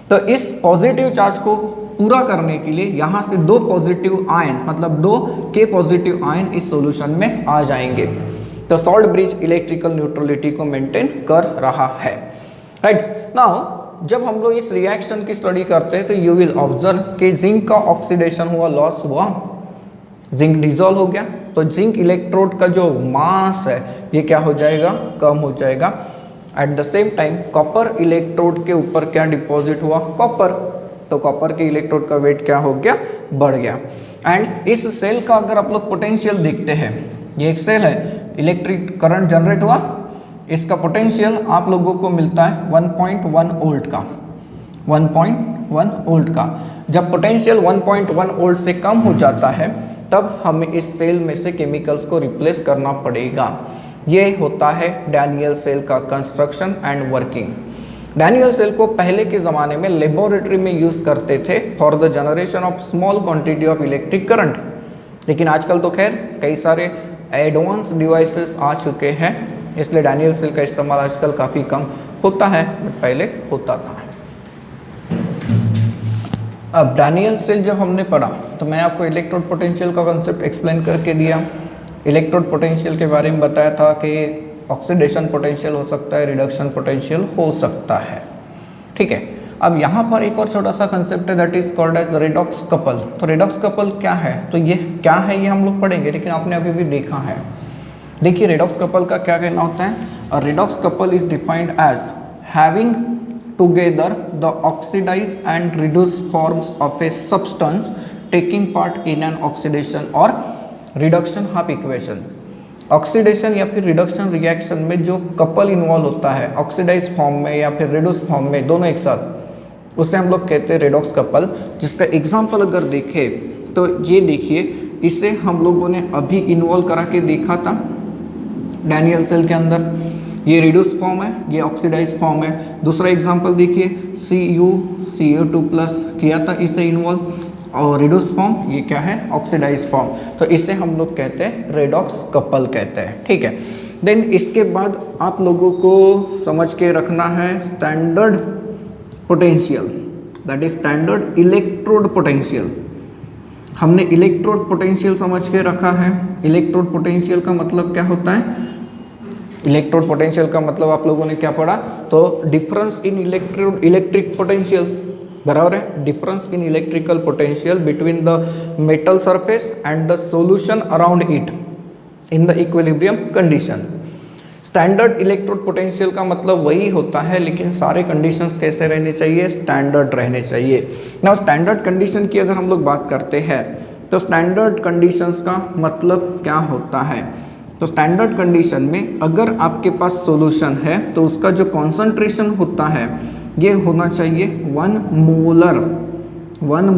तो इस पॉजिटिव चार्ज को पूरा करने के लिए यहाँ से 2 पॉजिटिव आयन, मतलब 2 के पॉजिटिव आयन इस सॉल्यूशन में आ जाएंगे। तो सॉल्ट ब्रिज इलेक्ट्रिकल न्यूट्रलिटी को मेंटेन कर रहा है, राइट। नाउ जब हम लोग इस रिएक्शन की स्टडी करते हैं तो यू विल ऑब्जर्व कि जिंक का ऑक्सीडेशन हुआ, लॉस हुआ, जिंक डिजोल्व हो गया, तो जिंक इलेक्ट्रोड का जो मास है ये क्या हो जाएगा, कम हो जाएगा। At the same time copper electrode के ऊपर क्या डिपॉजिट हुआ, कॉपर, तो कॉपर के इलेक्ट्रोड का वेट क्या हो गया, बढ़ गया। एंड इस सेल का अगर आप लोग पोटेंशियल देखते हैं, ये एक सेल है, इलेक्ट्रिक करंट जनरेट हुआ, इसका पोटेंशियल आप लोगों को मिलता है 1.1 वोल्ट का, 1.1 वोल्ट का। जब पोटेंशियल 1.1 वोल्ट से कम हो जाता है तब हमें इस सेल में से केमिकल्स को रिप्लेस करना पड़ेगा। ये होता है डैनियल सेल का construction and working. Daniell cell को पहले के ज़माने में लेबोरेटरी में यूज़ करते थे for the generation of small quantity of electric current, लेकिन आजकल तो खैर कई सारे एडवांस डिवाइसेस आ चुके हैं, इसलिए डैनियल सेल का इस्तेमाल आजकल काफ़ी कम होता है, बट पहले होता था। अब डैनियल सेल जब हमने पढ़ा तो मैंने आपको इलेक्ट्रोड पोटेंशियल का कंसेप्ट एक्सप्लेन करके दिया। इलेक्ट्रोड पोटेंशियल के बारे में बताया था कि ऑक्सीडेशन पोटेंशियल हो सकता है, रिडक्शन पोटेंशियल हो सकता है, ठीक है। अब यहाँ पर एक और छोटा सा कंसेप्ट है that is called as redox couple. तो रेडॉक्स कपल क्या है, तो ये क्या है ये हम लोग पढ़ेंगे, लेकिन आपने अभी भी देखा है। देखिए रेडॉक्स कपल का क्या कहना होता है, a redox couple is defined as having together the oxidise and reduce forms of a substance taking part in an oxidation और रिडक्शन ऑफ इक्वेशन। ऑक्सीडेशन या फिर रिडक्शन रिएक्शन में जो कपल इन्वॉल्व होता है ऑक्सीडाइज फॉर्म में या फिर रिड्यूस फॉर्म में, दोनों एक साथ, उसे हम लोग कहते हैं रेडॉक्स कपल। जिसका एग्जाम्पल अगर देखें तो ये देखिए, इसे हम लोगों ने अभी इन्वॉल्व करा के देखा था डैनियल सेल के अंदर। ये रिड्यूस फॉर्म है, ये ऑक्सीडाइज फॉर्म है। दूसरा एग्जाम्पल देखिए, CuCO2 प्लस किया था इसे इन्वॉल्व, और रिड्यूस फॉर्म ये क्या है, ऑक्सीडाइज फॉर्म। तो इसे हम लोग कहते हैं रेडॉक्स कपल कहते हैं, ठीक है। देन इसके बाद आप लोगों को समझ के रखना है standard potential, that is standard electrode potential. हमने इलेक्ट्रोड पोटेंशियल समझ के रखा है। इलेक्ट्रोड पोटेंशियल का मतलब क्या होता है? इलेक्ट्रोड पोटेंशियल का मतलब आप लोगों ने क्या पढ़ा? तो डिफरेंस इन इलेक्ट्रिक पोटेंशियल, बराबर है, difference in electrical potential between the metal surface and the solution around it in the equilibrium condition. Standard electrode potential का मतलब वही होता है, लेकिन सारे कंडीशंस कैसे रहने चाहिए? स्टैंडर्ड रहने चाहिए। ना स्टैंडर्ड कंडीशन की अगर हम लोग बात करते हैं तो स्टैंडर्ड कंडीशंस का मतलब क्या होता है? तो स्टैंडर्ड कंडीशन में अगर आपके पास सॉल्यूशन है तो उसका जो कॉन्सेंट्रेशन होता है ये होना चाहिए 1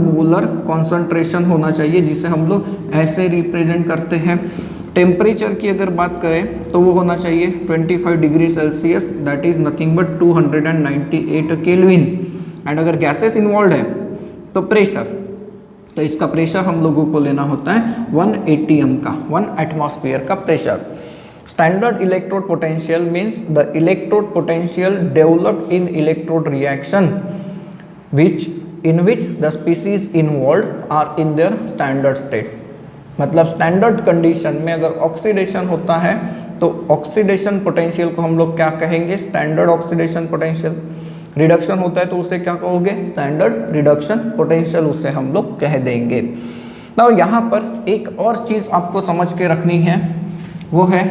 मोलर कॉन्सेंट्रेशन होना चाहिए, जिसे हम लोग ऐसे रिप्रेजेंट करते हैं। टेम्परेचर की अगर बात करें तो वो होना चाहिए 25 degree Celsius, that is nothing but 298 kelvin. And अगर गैसेस इन्वॉल्व है तो प्रेशर, तो इसका प्रेशर हम लोगों को लेना होता है 1 ATM का, 1 एटमॉस्फेयर का pressure. Standard electrode potential means the electrode potential developed in electrode reaction in which the species involved are in their standard state। मतलब स्टैंडर्ड कंडीशन में अगर ऑक्सीडेशन होता है तो ऑक्सीडेशन पोटेंशियल को हम लोग क्या कहेंगे? Standard oxidation potential. रिडक्शन होता है तो उसे क्या कहोगे? स्टैंडर्ड रिडक्शन पोटेंशियल उसे हम लोग कह देंगे। तो यहाँ पर एक और चीज़ आपको समझ के रखनी है, वो है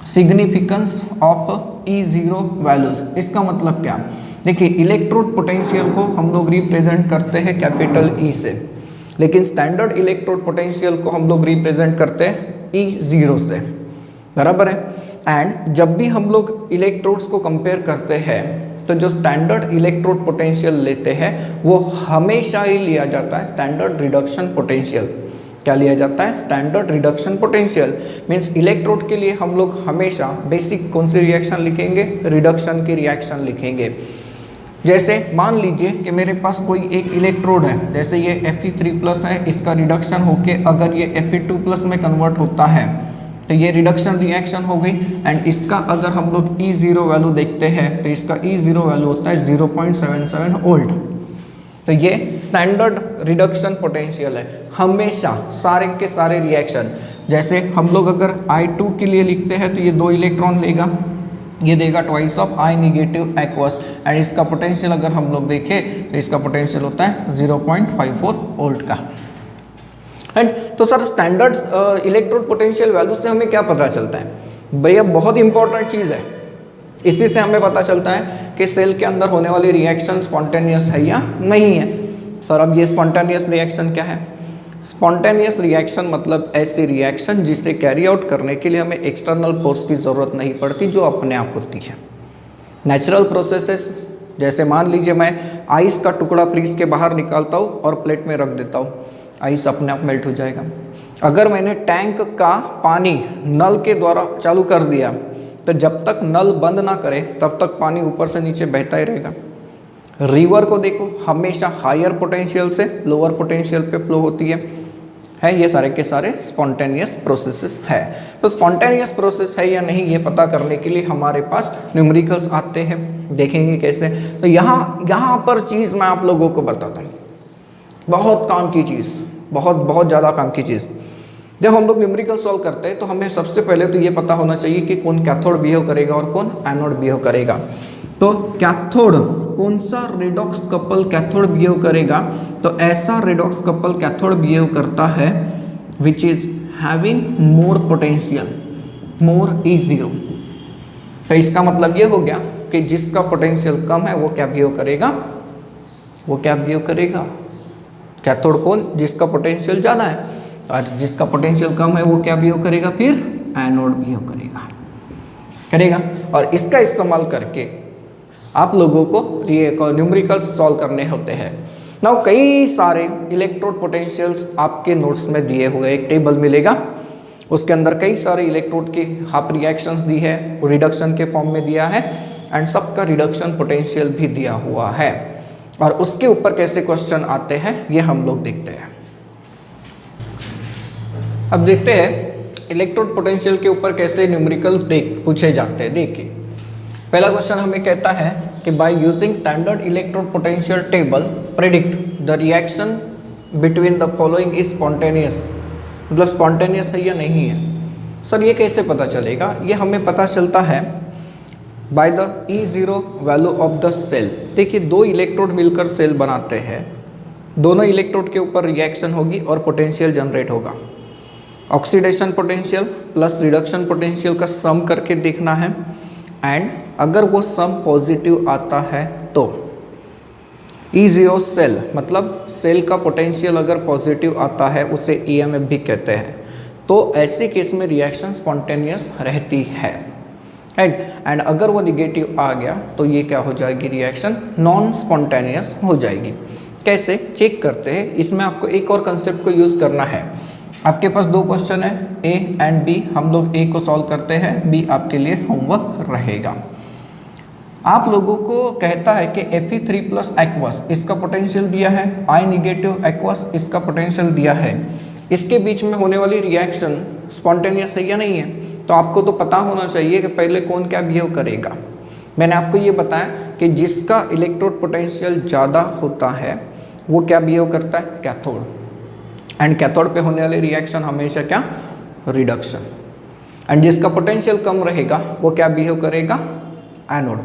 सिग्निफिकेंस ऑफ E0 वैल्यूज। इसका मतलब क्या? देखिए, इलेक्ट्रोड पोटेंशियल को हम लोग रिप्रेजेंट करते हैं कैपिटल E से, लेकिन स्टैंडर्ड इलेक्ट्रोड पोटेंशियल को हम लोग रिप्रेजेंट करते हैं E0 से, बराबर है। एंड जब भी हम लोग इलेक्ट्रोड्स को कंपेयर करते हैं तो जो स्टैंडर्ड इलेक्ट्रोड पोटेंशियल लेते हैं वो हमेशा ही लिया जाता है स्टैंडर्ड रिडक्शन पोटेंशियल। क्या लिया जाता है? Standard reduction potential. Means electrode के लिए हम लोग हमेशा बेसिक कौन सी रिएक्शन लिखेंगे? रिडक्शन की रिएक्शन लिखेंगे। जैसे मान लीजिए कि मेरे पास कोई एक इलेक्ट्रोड है, जैसे ये Fe3+ है, इसका रिडक्शन होके अगर ये Fe2+ में कन्वर्ट होता है तो ये रिडक्शन रिएक्शन हो गई। एंड इसका अगर हम लोग E0 वैल्यू देखते हैं तो इसका E0 वैल्यू होता है 0.77 वोल्ट। तो ये स्टैंडर्ड रिडक्शन पोटेंशियल है हमेशा सारे के सारे रिएक्शन। जैसे हम लोग अगर I2 के लिए लिखते हैं तो ये 2 इलेक्ट्रॉन लेगा, ये देगा twice of I negative aqueous. And इसका पोटेंशियल अगर हम लोग देखें तो इसका पोटेंशियल होता है 0.54 वोल्ट का। एंड तो sir standard electrode potential value से हमें क्या पता चलता है? भैया बहुत इंपॉर्टेंट चीज़ है, इसी से हमें पता चलता है कि सेल के अंदर होने वाली रिएक्शन स्पॉन्टेनियस है या नहीं है। सर अब ये स्पॉन्टेनियस रिएक्शन क्या है? स्पॉन्टेनियस रिएक्शन मतलब ऐसी रिएक्शन जिसे कैरी आउट करने के लिए हमें एक्सटर्नल फोर्स की ज़रूरत नहीं पड़ती, जो अपने आप होती है। नेचुरल प्रोसेसेस, जैसे मान लीजिए मैं आइस का टुकड़ा फ्रीज के बाहर निकालता हूँ और प्लेट में रख देता हूँ, आइस अपने आप मेल्ट हो जाएगा। अगर मैंने टैंक का पानी नल के द्वारा चालू कर दिया तो जब तक नल बंद ना करे तब तक पानी ऊपर से नीचे बहता ही रहेगा। रिवर को देखो, हमेशा हायर पोटेंशियल से लोअर पोटेंशियल पे फ्लो होती है। ये सारे के सारे स्पॉन्टेनियस प्रोसेसेस है। तो स्पॉन्टेनियस प्रोसेस है या नहीं ये पता करने के लिए हमारे पास न्यूमेरिकल्स आते हैं, देखेंगे कैसे। तो यहाँ पर चीज़ मैं आप लोगों को बताता हूँ, बहुत काम की चीज़, बहुत ज़्यादा काम की चीज़। जब हम लोग न्यूमेरिकल सॉल्व करते हैं तो हमें सबसे पहले तो ये पता होना चाहिए कि कौन कैथोड बिहेव करेगा और कौन एनोड बिहेव करेगा। तो कैथोड, कौन सा रेडॉक्स कपल कैथोड बिहेव करेगा? तो ऐसा रेडॉक्स कपल कैथोड बिहेव करता है which is having more potential, more E0। तो इसका मतलब ये हो गया कि जिसका पोटेंशियल कम है वो क्या बिहेव करेगा? वो क्या बिहेव करेगा, कैथोड कौन, जिसका पोटेंशियल ज़्यादा है, और जिसका पोटेंशियल कम है वो क्या बिहेव करेगा, फिर एनोड बिहेव करेगा। और इसका इस्तेमाल करके आप लोगों को ये न्यूमेरिकल्स सॉल्व करने होते हैं। नाउ कई सारे इलेक्ट्रोड पोटेंशियल्स आपके नोट्स में दिए हुए, एक टेबल मिलेगा, उसके अंदर कई सारे इलेक्ट्रोड की हाफ रिएक्शंस दी है, रिडक्शन के फॉर्म में दिया है, एंड सबका रिडक्शन पोटेंशियल भी दिया हुआ है। और उसके ऊपर कैसे क्वेश्चन आते हैं ये हम लोग देखते हैं। अब देखते हैं इलेक्ट्रोड पोटेंशियल के ऊपर कैसे न्यूमेरिकल पूछे जाते हैं। देखिए पहला क्वेश्चन हमें कहता है कि by using standard electrode potential table predict the reaction between the following is spontaneous. मतलब स्पॉन्टेनियस है या नहीं है। सर ये कैसे पता चलेगा, ये हमें पता चलता है by the E0 value of the cell. देखिए दो इलेक्ट्रोड मिलकर सेल बनाते हैं, दोनों इलेक्ट्रोड के ऊपर रिएक्शन होगी और पोटेंशियल जनरेट होगा। Oxidation potential plus reduction potential का सम करके देखना है, एंड अगर वो सम पॉजिटिव आता है तो E0 सेल, मतलब सेल का पोटेंशियल अगर पॉजिटिव आता है उसे EMF भी कहते हैं, तो ऐसे केस में रिएक्शन स्पॉन्टेनियस रहती है। एंड अगर वो निगेटिव आ गया तो ये क्या हो जाएगी, रिएक्शन नॉन स्पॉन्टेनियस हो जाएगी। कैसे चेक करते हैं, इसमें आपको एक और कंसेप्ट को यूज़ करना है। आपके पास दो क्वेश्चन है A एंड B, हम लोग A को सॉल्व करते हैं, B आपके लिए होमवर्क रहेगा। आप लोगों को कहता है कि Fe3 प्लस एक्वस इसका पोटेंशियल दिया है, I निगेटिव एक्वस इसका पोटेंशियल दिया है, इसके बीच में होने वाली रिएक्शन स्पॉन्टेनियस है या नहीं है। तो आपको तो पता होना चाहिए कि पहले कौन क्या बिहेव करेगा। मैंने आपको ये बताया कि जिसका इलेक्ट्रोड पोटेंशियल ज़्यादा होता है वो क्या बिहेव करता है, कैथोड, एंड कैथोड पे होने वाली रिएक्शन हमेशा क्या, रिडक्शन। एंड जिसका पोटेंशियल कम रहेगा वो क्या बिहेव करेगा, एनोड,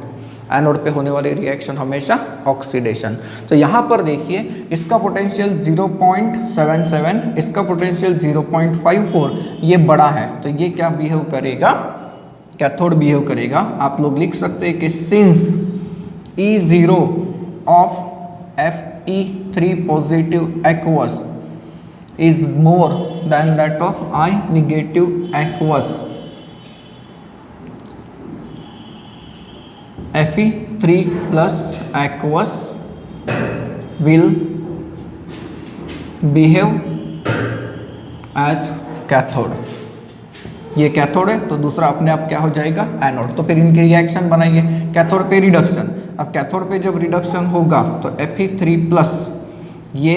एनोड पे होने वाली रिएक्शन हमेशा ऑक्सीडेशन। तो यहाँ पर देखिए इसका पोटेंशियल 0.77, इसका पोटेंशियल 0.54, ये बड़ा है तो ये क्या बिहेव करेगा, कैथोड बिहेव करेगा। आप लोग लिख सकते हैं कि since E0 of Fe3 positive aqueous is more than that of I negative aqueous, Fe3 plus aqueous will behave as cathode। ये कैथोड है तो दूसरा अपने आप क्या हो जाएगा, एनोड। तो फिर इनकी रिएक्शन बनाइए, कैथोड पे रिडक्शन। अब कैथोड पे जब रिडक्शन होगा तो Fe3 प्लस ये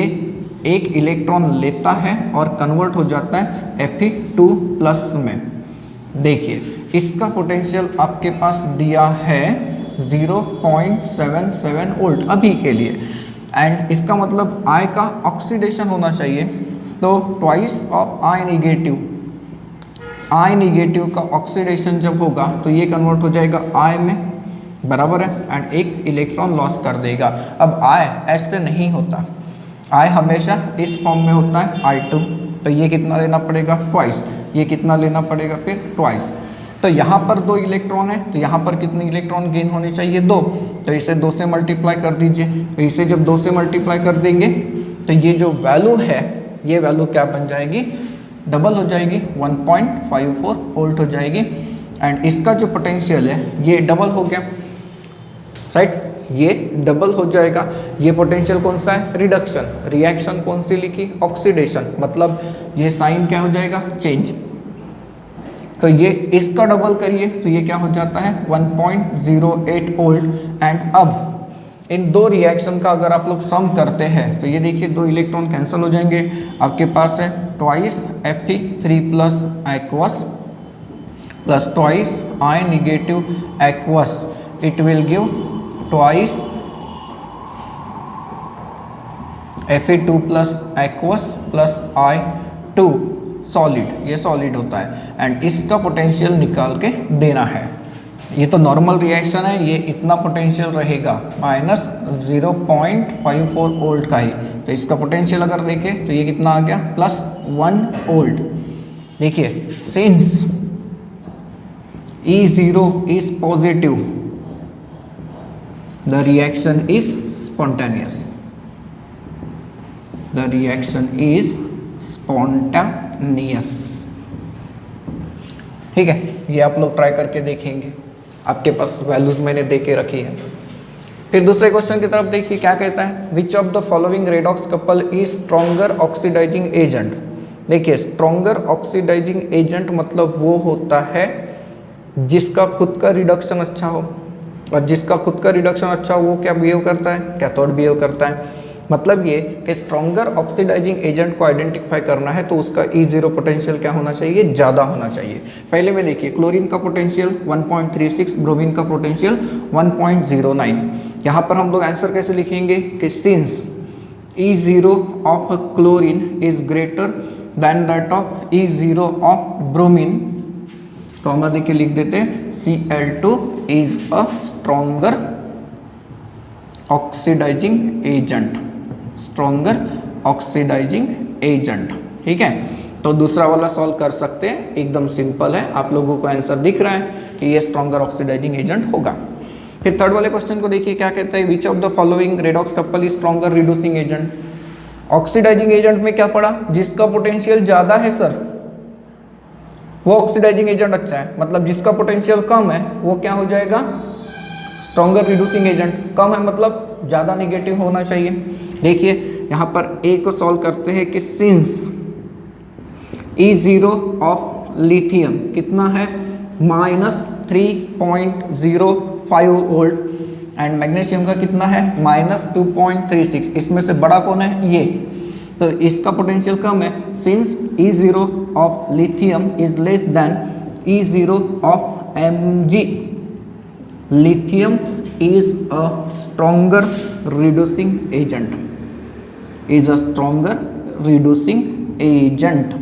एक इलेक्ट्रॉन लेता है और कन्वर्ट हो जाता है Fe2 प्लस में। देखिए इसका पोटेंशियल आपके पास दिया है 0.77 वोल्ट अभी के लिए, एंड इसका मतलब I का ऑक्सीडेशन होना चाहिए, तो ट्वाइस ऑफ I निगेटिव का ऑक्सीडेशन जब होगा तो ये कन्वर्ट हो जाएगा I में, बराबर है, एंड एक इलेक्ट्रॉन लॉस कर देगा। अब I ऐसे नहीं होता, I हमेशा इस फॉर्म में होता है I2, तो ये कितना लेना पड़ेगा, ट्वाइस, ये कितना लेना पड़ेगा फिर ट्वाइस। तो यहाँ पर दो इलेक्ट्रॉन है तो यहाँ पर कितने इलेक्ट्रॉन गेन होने चाहिए, दो, तो इसे 2 से मल्टीप्लाई कर दीजिए। तो इसे जब 2 से मल्टीप्लाई कर देंगे तो ये जो वैल्यू है ये वैल्यू क्या बन जाएगी, डबल हो जाएगी, 1.54 वोल्ट हो जाएगी। एंड इसका जो पोटेंशियल है ये डबल हो गया, राइट, ये डबल हो जाएगा। ये पोटेंशियल कौन सा है, रिडक्शन, रिएक्शन कौन सी लिखी, ऑक्सीडेशन, मतलब ये साइन क्या हो जाएगा, चेंज। तो ये इसका डबल करिए तो ये क्या हो जाता है 1.08 वोल्ट। एंड अब इन दो रिएक्शन का अगर आप लोग सम करते हैं तो ये देखिए दो इलेक्ट्रॉन कैंसिल हो जाएंगे, आपके पास है twice Fe3 plus aqueous plus twice I negative aqueous, it will give twice Fe2 plus aqueous plus I2 solid, ये सॉलिड होता है। एंड इसका पोटेंशियल निकाल के देना है। ये तो नॉर्मल रिएक्शन है, ये इतना पोटेंशियल रहेगा माइनस 0.54 वोल्ट का ही, तो इसका पोटेंशियल अगर देखें तो ये कितना आ गया, +1 वोल्ट। देखिए since E0 is positive the reaction is spontaneous. The reaction is spontaneous. ठीक है, ये आप लोग ट्राई करके देखेंगे, आपके पास वैल्यूज मैंने दे के रखी है। फिर दूसरे क्वेश्चन की तरफ देखिए क्या कहता है, which of the following redox couple is stronger oxidising agent. देखिए स्ट्रॉन्गर ऑक्सीडाइजिंग एजेंट मतलब वो होता है जिसका खुद का रिडक्शन अच्छा हो, और जिसका खुद का रिडक्शन अच्छा हो वो क्या बिहेव करता है, कैथोड बिहेव करता है। मतलब ये कि स्ट्रॉन्गर ऑक्सीडाइजिंग एजेंट को आइडेंटिफाई करना है तो उसका E0 पोटेंशियल क्या होना चाहिए, ज़्यादा होना चाहिए। पहले में देखिए क्लोरीन का पोटेंशियल 1.36, ब्रोमीन का पोटेंशियल 1.09। यहाँ पर हम लोग आंसर कैसे लिखेंगे कि since E0 of chlorine is greater than that of E0 of bromine, comma देके लिख देते हैं Cl2 is a stronger oxidising agent, stronger oxidising agent. ठीक है, तो दूसरा वाला सॉल्व कर सकते हैं, एकदम सिंपल है, आप लोगों को आंसर दिख रहा है कि ये स्ट्रॉन्गर ऑक्सीडाइजिंग एजेंट होगा। फिर थर्ड वाले क्वेश्चन को देखिए क्या कहता है, which of the following redox couple is stronger reducing agent. Oxidising agent में क्या पड़ा, जिसका पोटेंशियल ज्यादा है सर वो ऑक्सीडाइजिंग एजेंट अच्छा है, मतलब जिसका पोटेंशियल कम है वो क्या हो जाएगा, स्ट्रॉन्गर रिड्यूसिंग एजेंट। कम है मतलब ज़्यादा नेगेटिव होना चाहिए। देखिए यहाँ पर ए को सॉल्व करते हैं कि सिंस E0 ऑफ लिथियम कितना है, -3.05 वोल्ट, एंड मैग्नीशियम का कितना है, -2.36। इसमें से बड़ा कौन है, ये, तो इसका पोटेंशियल कम है। Since E0 of lithium is less than E0 of Mg, lithium is a stronger reducing agent, is a stronger reducing agent।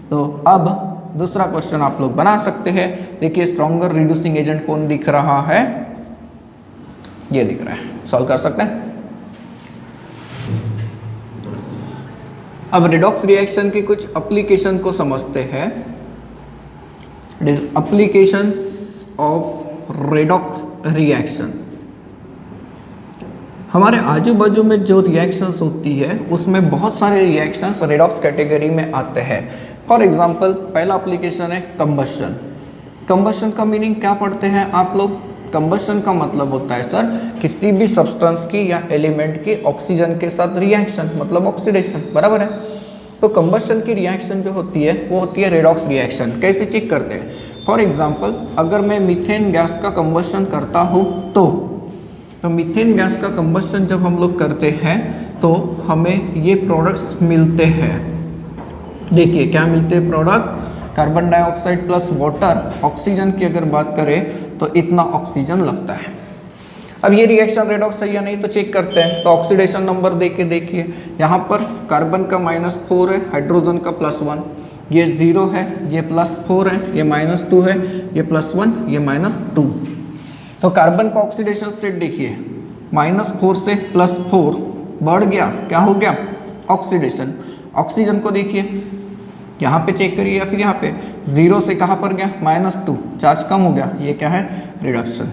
तो अब दूसरा क्वेश्चन आप लोग बना सकते हैं। देखिए स्ट्रॉन्गर रिड्यूसिंग एजेंट कौन दिख रहा है, ये दिख रहा है, सॉल्व कर सकते हैं। अब रिडॉक्स रिएक्शन की कुछ एप्लीकेशन को समझते हैं। It is applications of redox reaction. हमारे आजू बाजू में जो रिएक्शंस होती है उसमें बहुत सारे रिएक्शंस रेडॉक्स कैटेगरी में आते हैं। फॉर एग्जांपल पहला एप्लीकेशन है कंबशन। कंबशन का मीनिंग क्या पढ़ते हैं आप लोग, कंबशन का मतलब होता है सर किसी भी सब्सटेंस की या एलिमेंट की ऑक्सीजन के साथ रिएक्शन, मतलब ऑक्सीडेशन, बराबर है। तो कंबशन की रिएक्शन जो होती है वो होती है रेडॉक्स रिएक्शन। कैसे चेक करते हैं, फॉर एग्जाम्पल अगर मैं मीथेन गैस का कंबशन करता हूँ तो मीथेन गैस का कंबशन जब हम लोग करते हैं तो हमें ये प्रोडक्ट्स मिलते हैं। देखिए क्या मिलते हैं product, carbon dioxide plus water, oxygen की अगर बात करें तो इतना ऑक्सीजन लगता है। अब ये रिएक्शन रेडॉक्स है या नहीं तो चेक करते हैं। तो ऑक्सीडेशन नंबर दे के देखिए, यहाँ पर कार्बन का -4 है, हाइड्रोजन का +1, ये 0 है, ये +4 है, ये -2 है, ये +1, ये -2। तो कार्बन का ऑक्सीडेशन स्टेट देखिए, -4 से +4 बढ़ गया, क्या हो गया, ऑक्सीडेशन। ऑक्सीजन को देखिए यहाँ पे चेक करिए या फिर यहाँ पे 0 से कहाँ पर गया, -2, चार्ज कम हो गया, ये क्या है, रिडक्शन।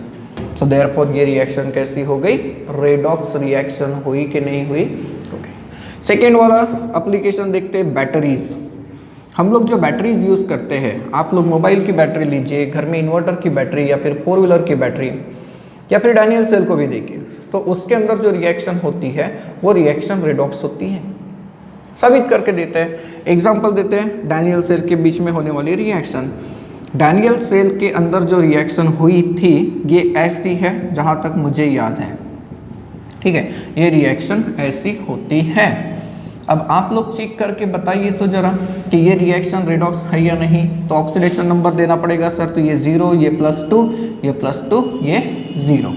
सो देयरफॉर ये रिएक्शन कैसी हो गई, रेडॉक्स रिएक्शन हुई कि नहीं हुई, ओके। सेकेंड वाला एप्लीकेशन देखते हैं बैटरीज। हम लोग जो बैटरीज यूज़ करते हैं, आप लोग मोबाइल की बैटरी लीजिए, घर में इन्वर्टर की बैटरी या फिर 4 व्हीलर की बैटरी या फिर डैनियल सेल को भी देखिए, तो उसके अंदर जो रिएक्शन होती है वो रिएक्शन रेडॉक्स होती है। साबित करके देते हैं, एग्जाम्पल देते हैं डैनियल सेल के बीच में होने वाली रिएक्शन। डैनियल सेल के अंदर जो रिएक्शन हुई थी ये ऐसी है जहाँ तक मुझे याद है, ठीक है, ये रिएक्शन ऐसी होती है। अब आप लोग चेक करके बताइए तो जरा कि ये रिएक्शन रेडॉक्स है या नहीं। तो ऑक्सीडेशन नंबर देना पड़ेगा सर, तो ये 0, ये +2, ये +2, ये 0।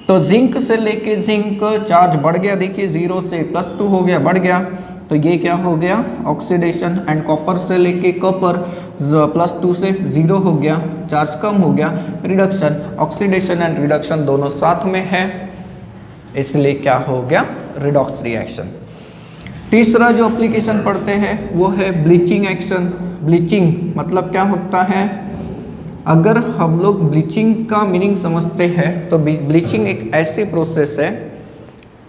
तो जिंक से लेके जिंक चार्ज बढ़ गया, देखिए 0 से +2 हो गया, बढ़ गया, तो ये क्या हो गया, ऑक्सीडेशन। एंड कॉपर से लेके कॉपर +2 से 0 हो गया, चार्ज कम हो गया, रिडक्शन। ऑक्सीडेशन एंड रिडक्शन दोनों साथ में है, इसलिए क्या हो गया, रिडॉक्स रिएक्शन। तीसरा जो एप्लीकेशन पढ़ते हैं वो है ब्लीचिंग एक्शन। ब्लीचिंग मतलब क्या होता है, अगर हम लोग ब्लीचिंग का मीनिंग समझते हैं तो ब्लीचिंग एक ऐसी प्रोसेस है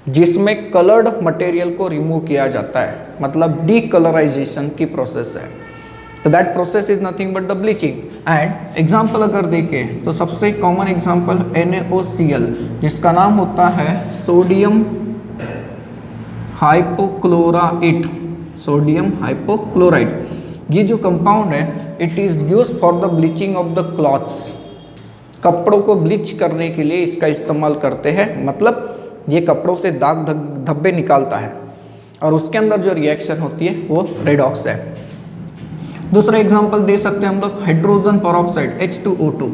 जिसमें कलर्ड मटेरियल को रिमूव किया जाता है, मतलब डीकलराइजेशन की प्रोसेस है। तो that process is nothing but the bleaching. And example अगर देखें तो सबसे कॉमन एग्जाम्पल NaOCl, जिसका नाम होता है सोडियम हाइपोक्लोराइट। सोडियम हाइपोक्लोराइट, ये जो कंपाउंड है it is use for the bleaching of the clothes. कपड़ों को ब्लीच करने के लिए इसका इस्तेमाल करते हैं, मतलब ये कपड़ों से दाग धब्बे निकालता है और उसके अंदर जो रिएक्शन होती है वो रेडॉक्स है। दूसरा एग्जांपल दे सकते हैं हम लोग हाइड्रोजन पेरोक्साइड H2O2।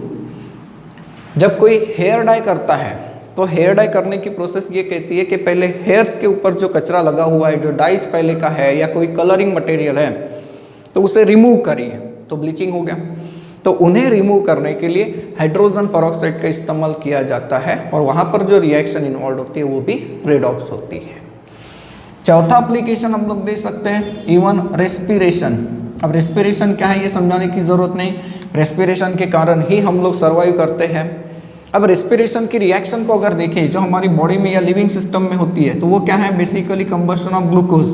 जब कोई हेयर डाई करता है तो हेयर डाई करने की प्रोसेस ये कहती है कि पहले हेयर्स के ऊपर जो कचरा लगा हुआ है, जो डाइस पहले का है या कोई कलरिंग मटेरियल है, तो उसे रिमूव करिए, तो ब्लीचिंग हो गया। तो उन्हें रिमूव करने के लिए हाइड्रोजन पेरोक्साइड का इस्तेमाल किया जाता है और वहाँ पर जो रिएक्शन इन्वॉल्व होती है वो भी रेडॉक्स होती है। चौथा एप्लीकेशन हम लोग दे सकते हैं इवन रेस्पिरेशन। अब रेस्पिरेशन क्या है ये समझाने की ज़रूरत नहीं, रेस्पिरेशन के कारण ही हम लोग सर्वाइव करते हैं। अब रेस्पिरेशन की रिएक्शन को अगर देखें जो हमारी बॉडी में या लिविंग सिस्टम में होती है, तो वो क्या है, basically combustion of glucose.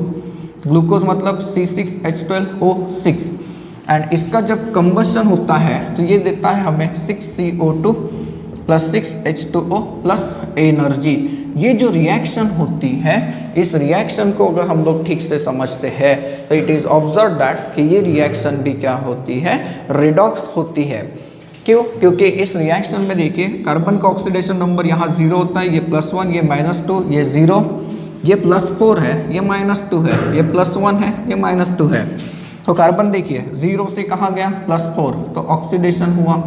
Glucose मतलब C6H12O6, एंड इसका जब कंबशन होता है तो ये देता है हमें 6CO2 + 6H2O प्लस एनर्जी। ये जो रिएक्शन होती है, इस रिएक्शन को अगर हम लोग ठीक से समझते हैं तो इट इज़ ऑब्जर्व दैट कि ये रिएक्शन भी क्या होती है, रेडॉक्स होती है। क्यों? क्योंकि इस रिएक्शन में देखिए कार्बन का ऑक्सीडेशन नंबर यहाँ 0 होता है, ये +1, ये -2, ये 0, ये +4 है, ये -2 है, ये +1 है, ये -2 है। तो कार्बन देखिए 0 से कहाँ गया, +4, तो ऑक्सीडेशन हुआ।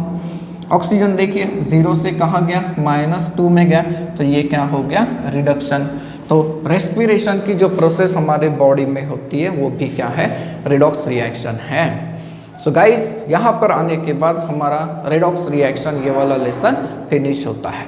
ऑक्सीजन देखिए 0 से कहाँ गया, -2 में गया, तो ये क्या हो गया, रिडक्शन। तो रेस्पिरेशन की जो प्रोसेस हमारे बॉडी में होती है वो भी क्या है, रेडॉक्स रिएक्शन है। सो गाइज यहाँ पर आने के बाद हमारा रेडॉक्स रिएक्शन ये वाला लेसन फिनिश होता है।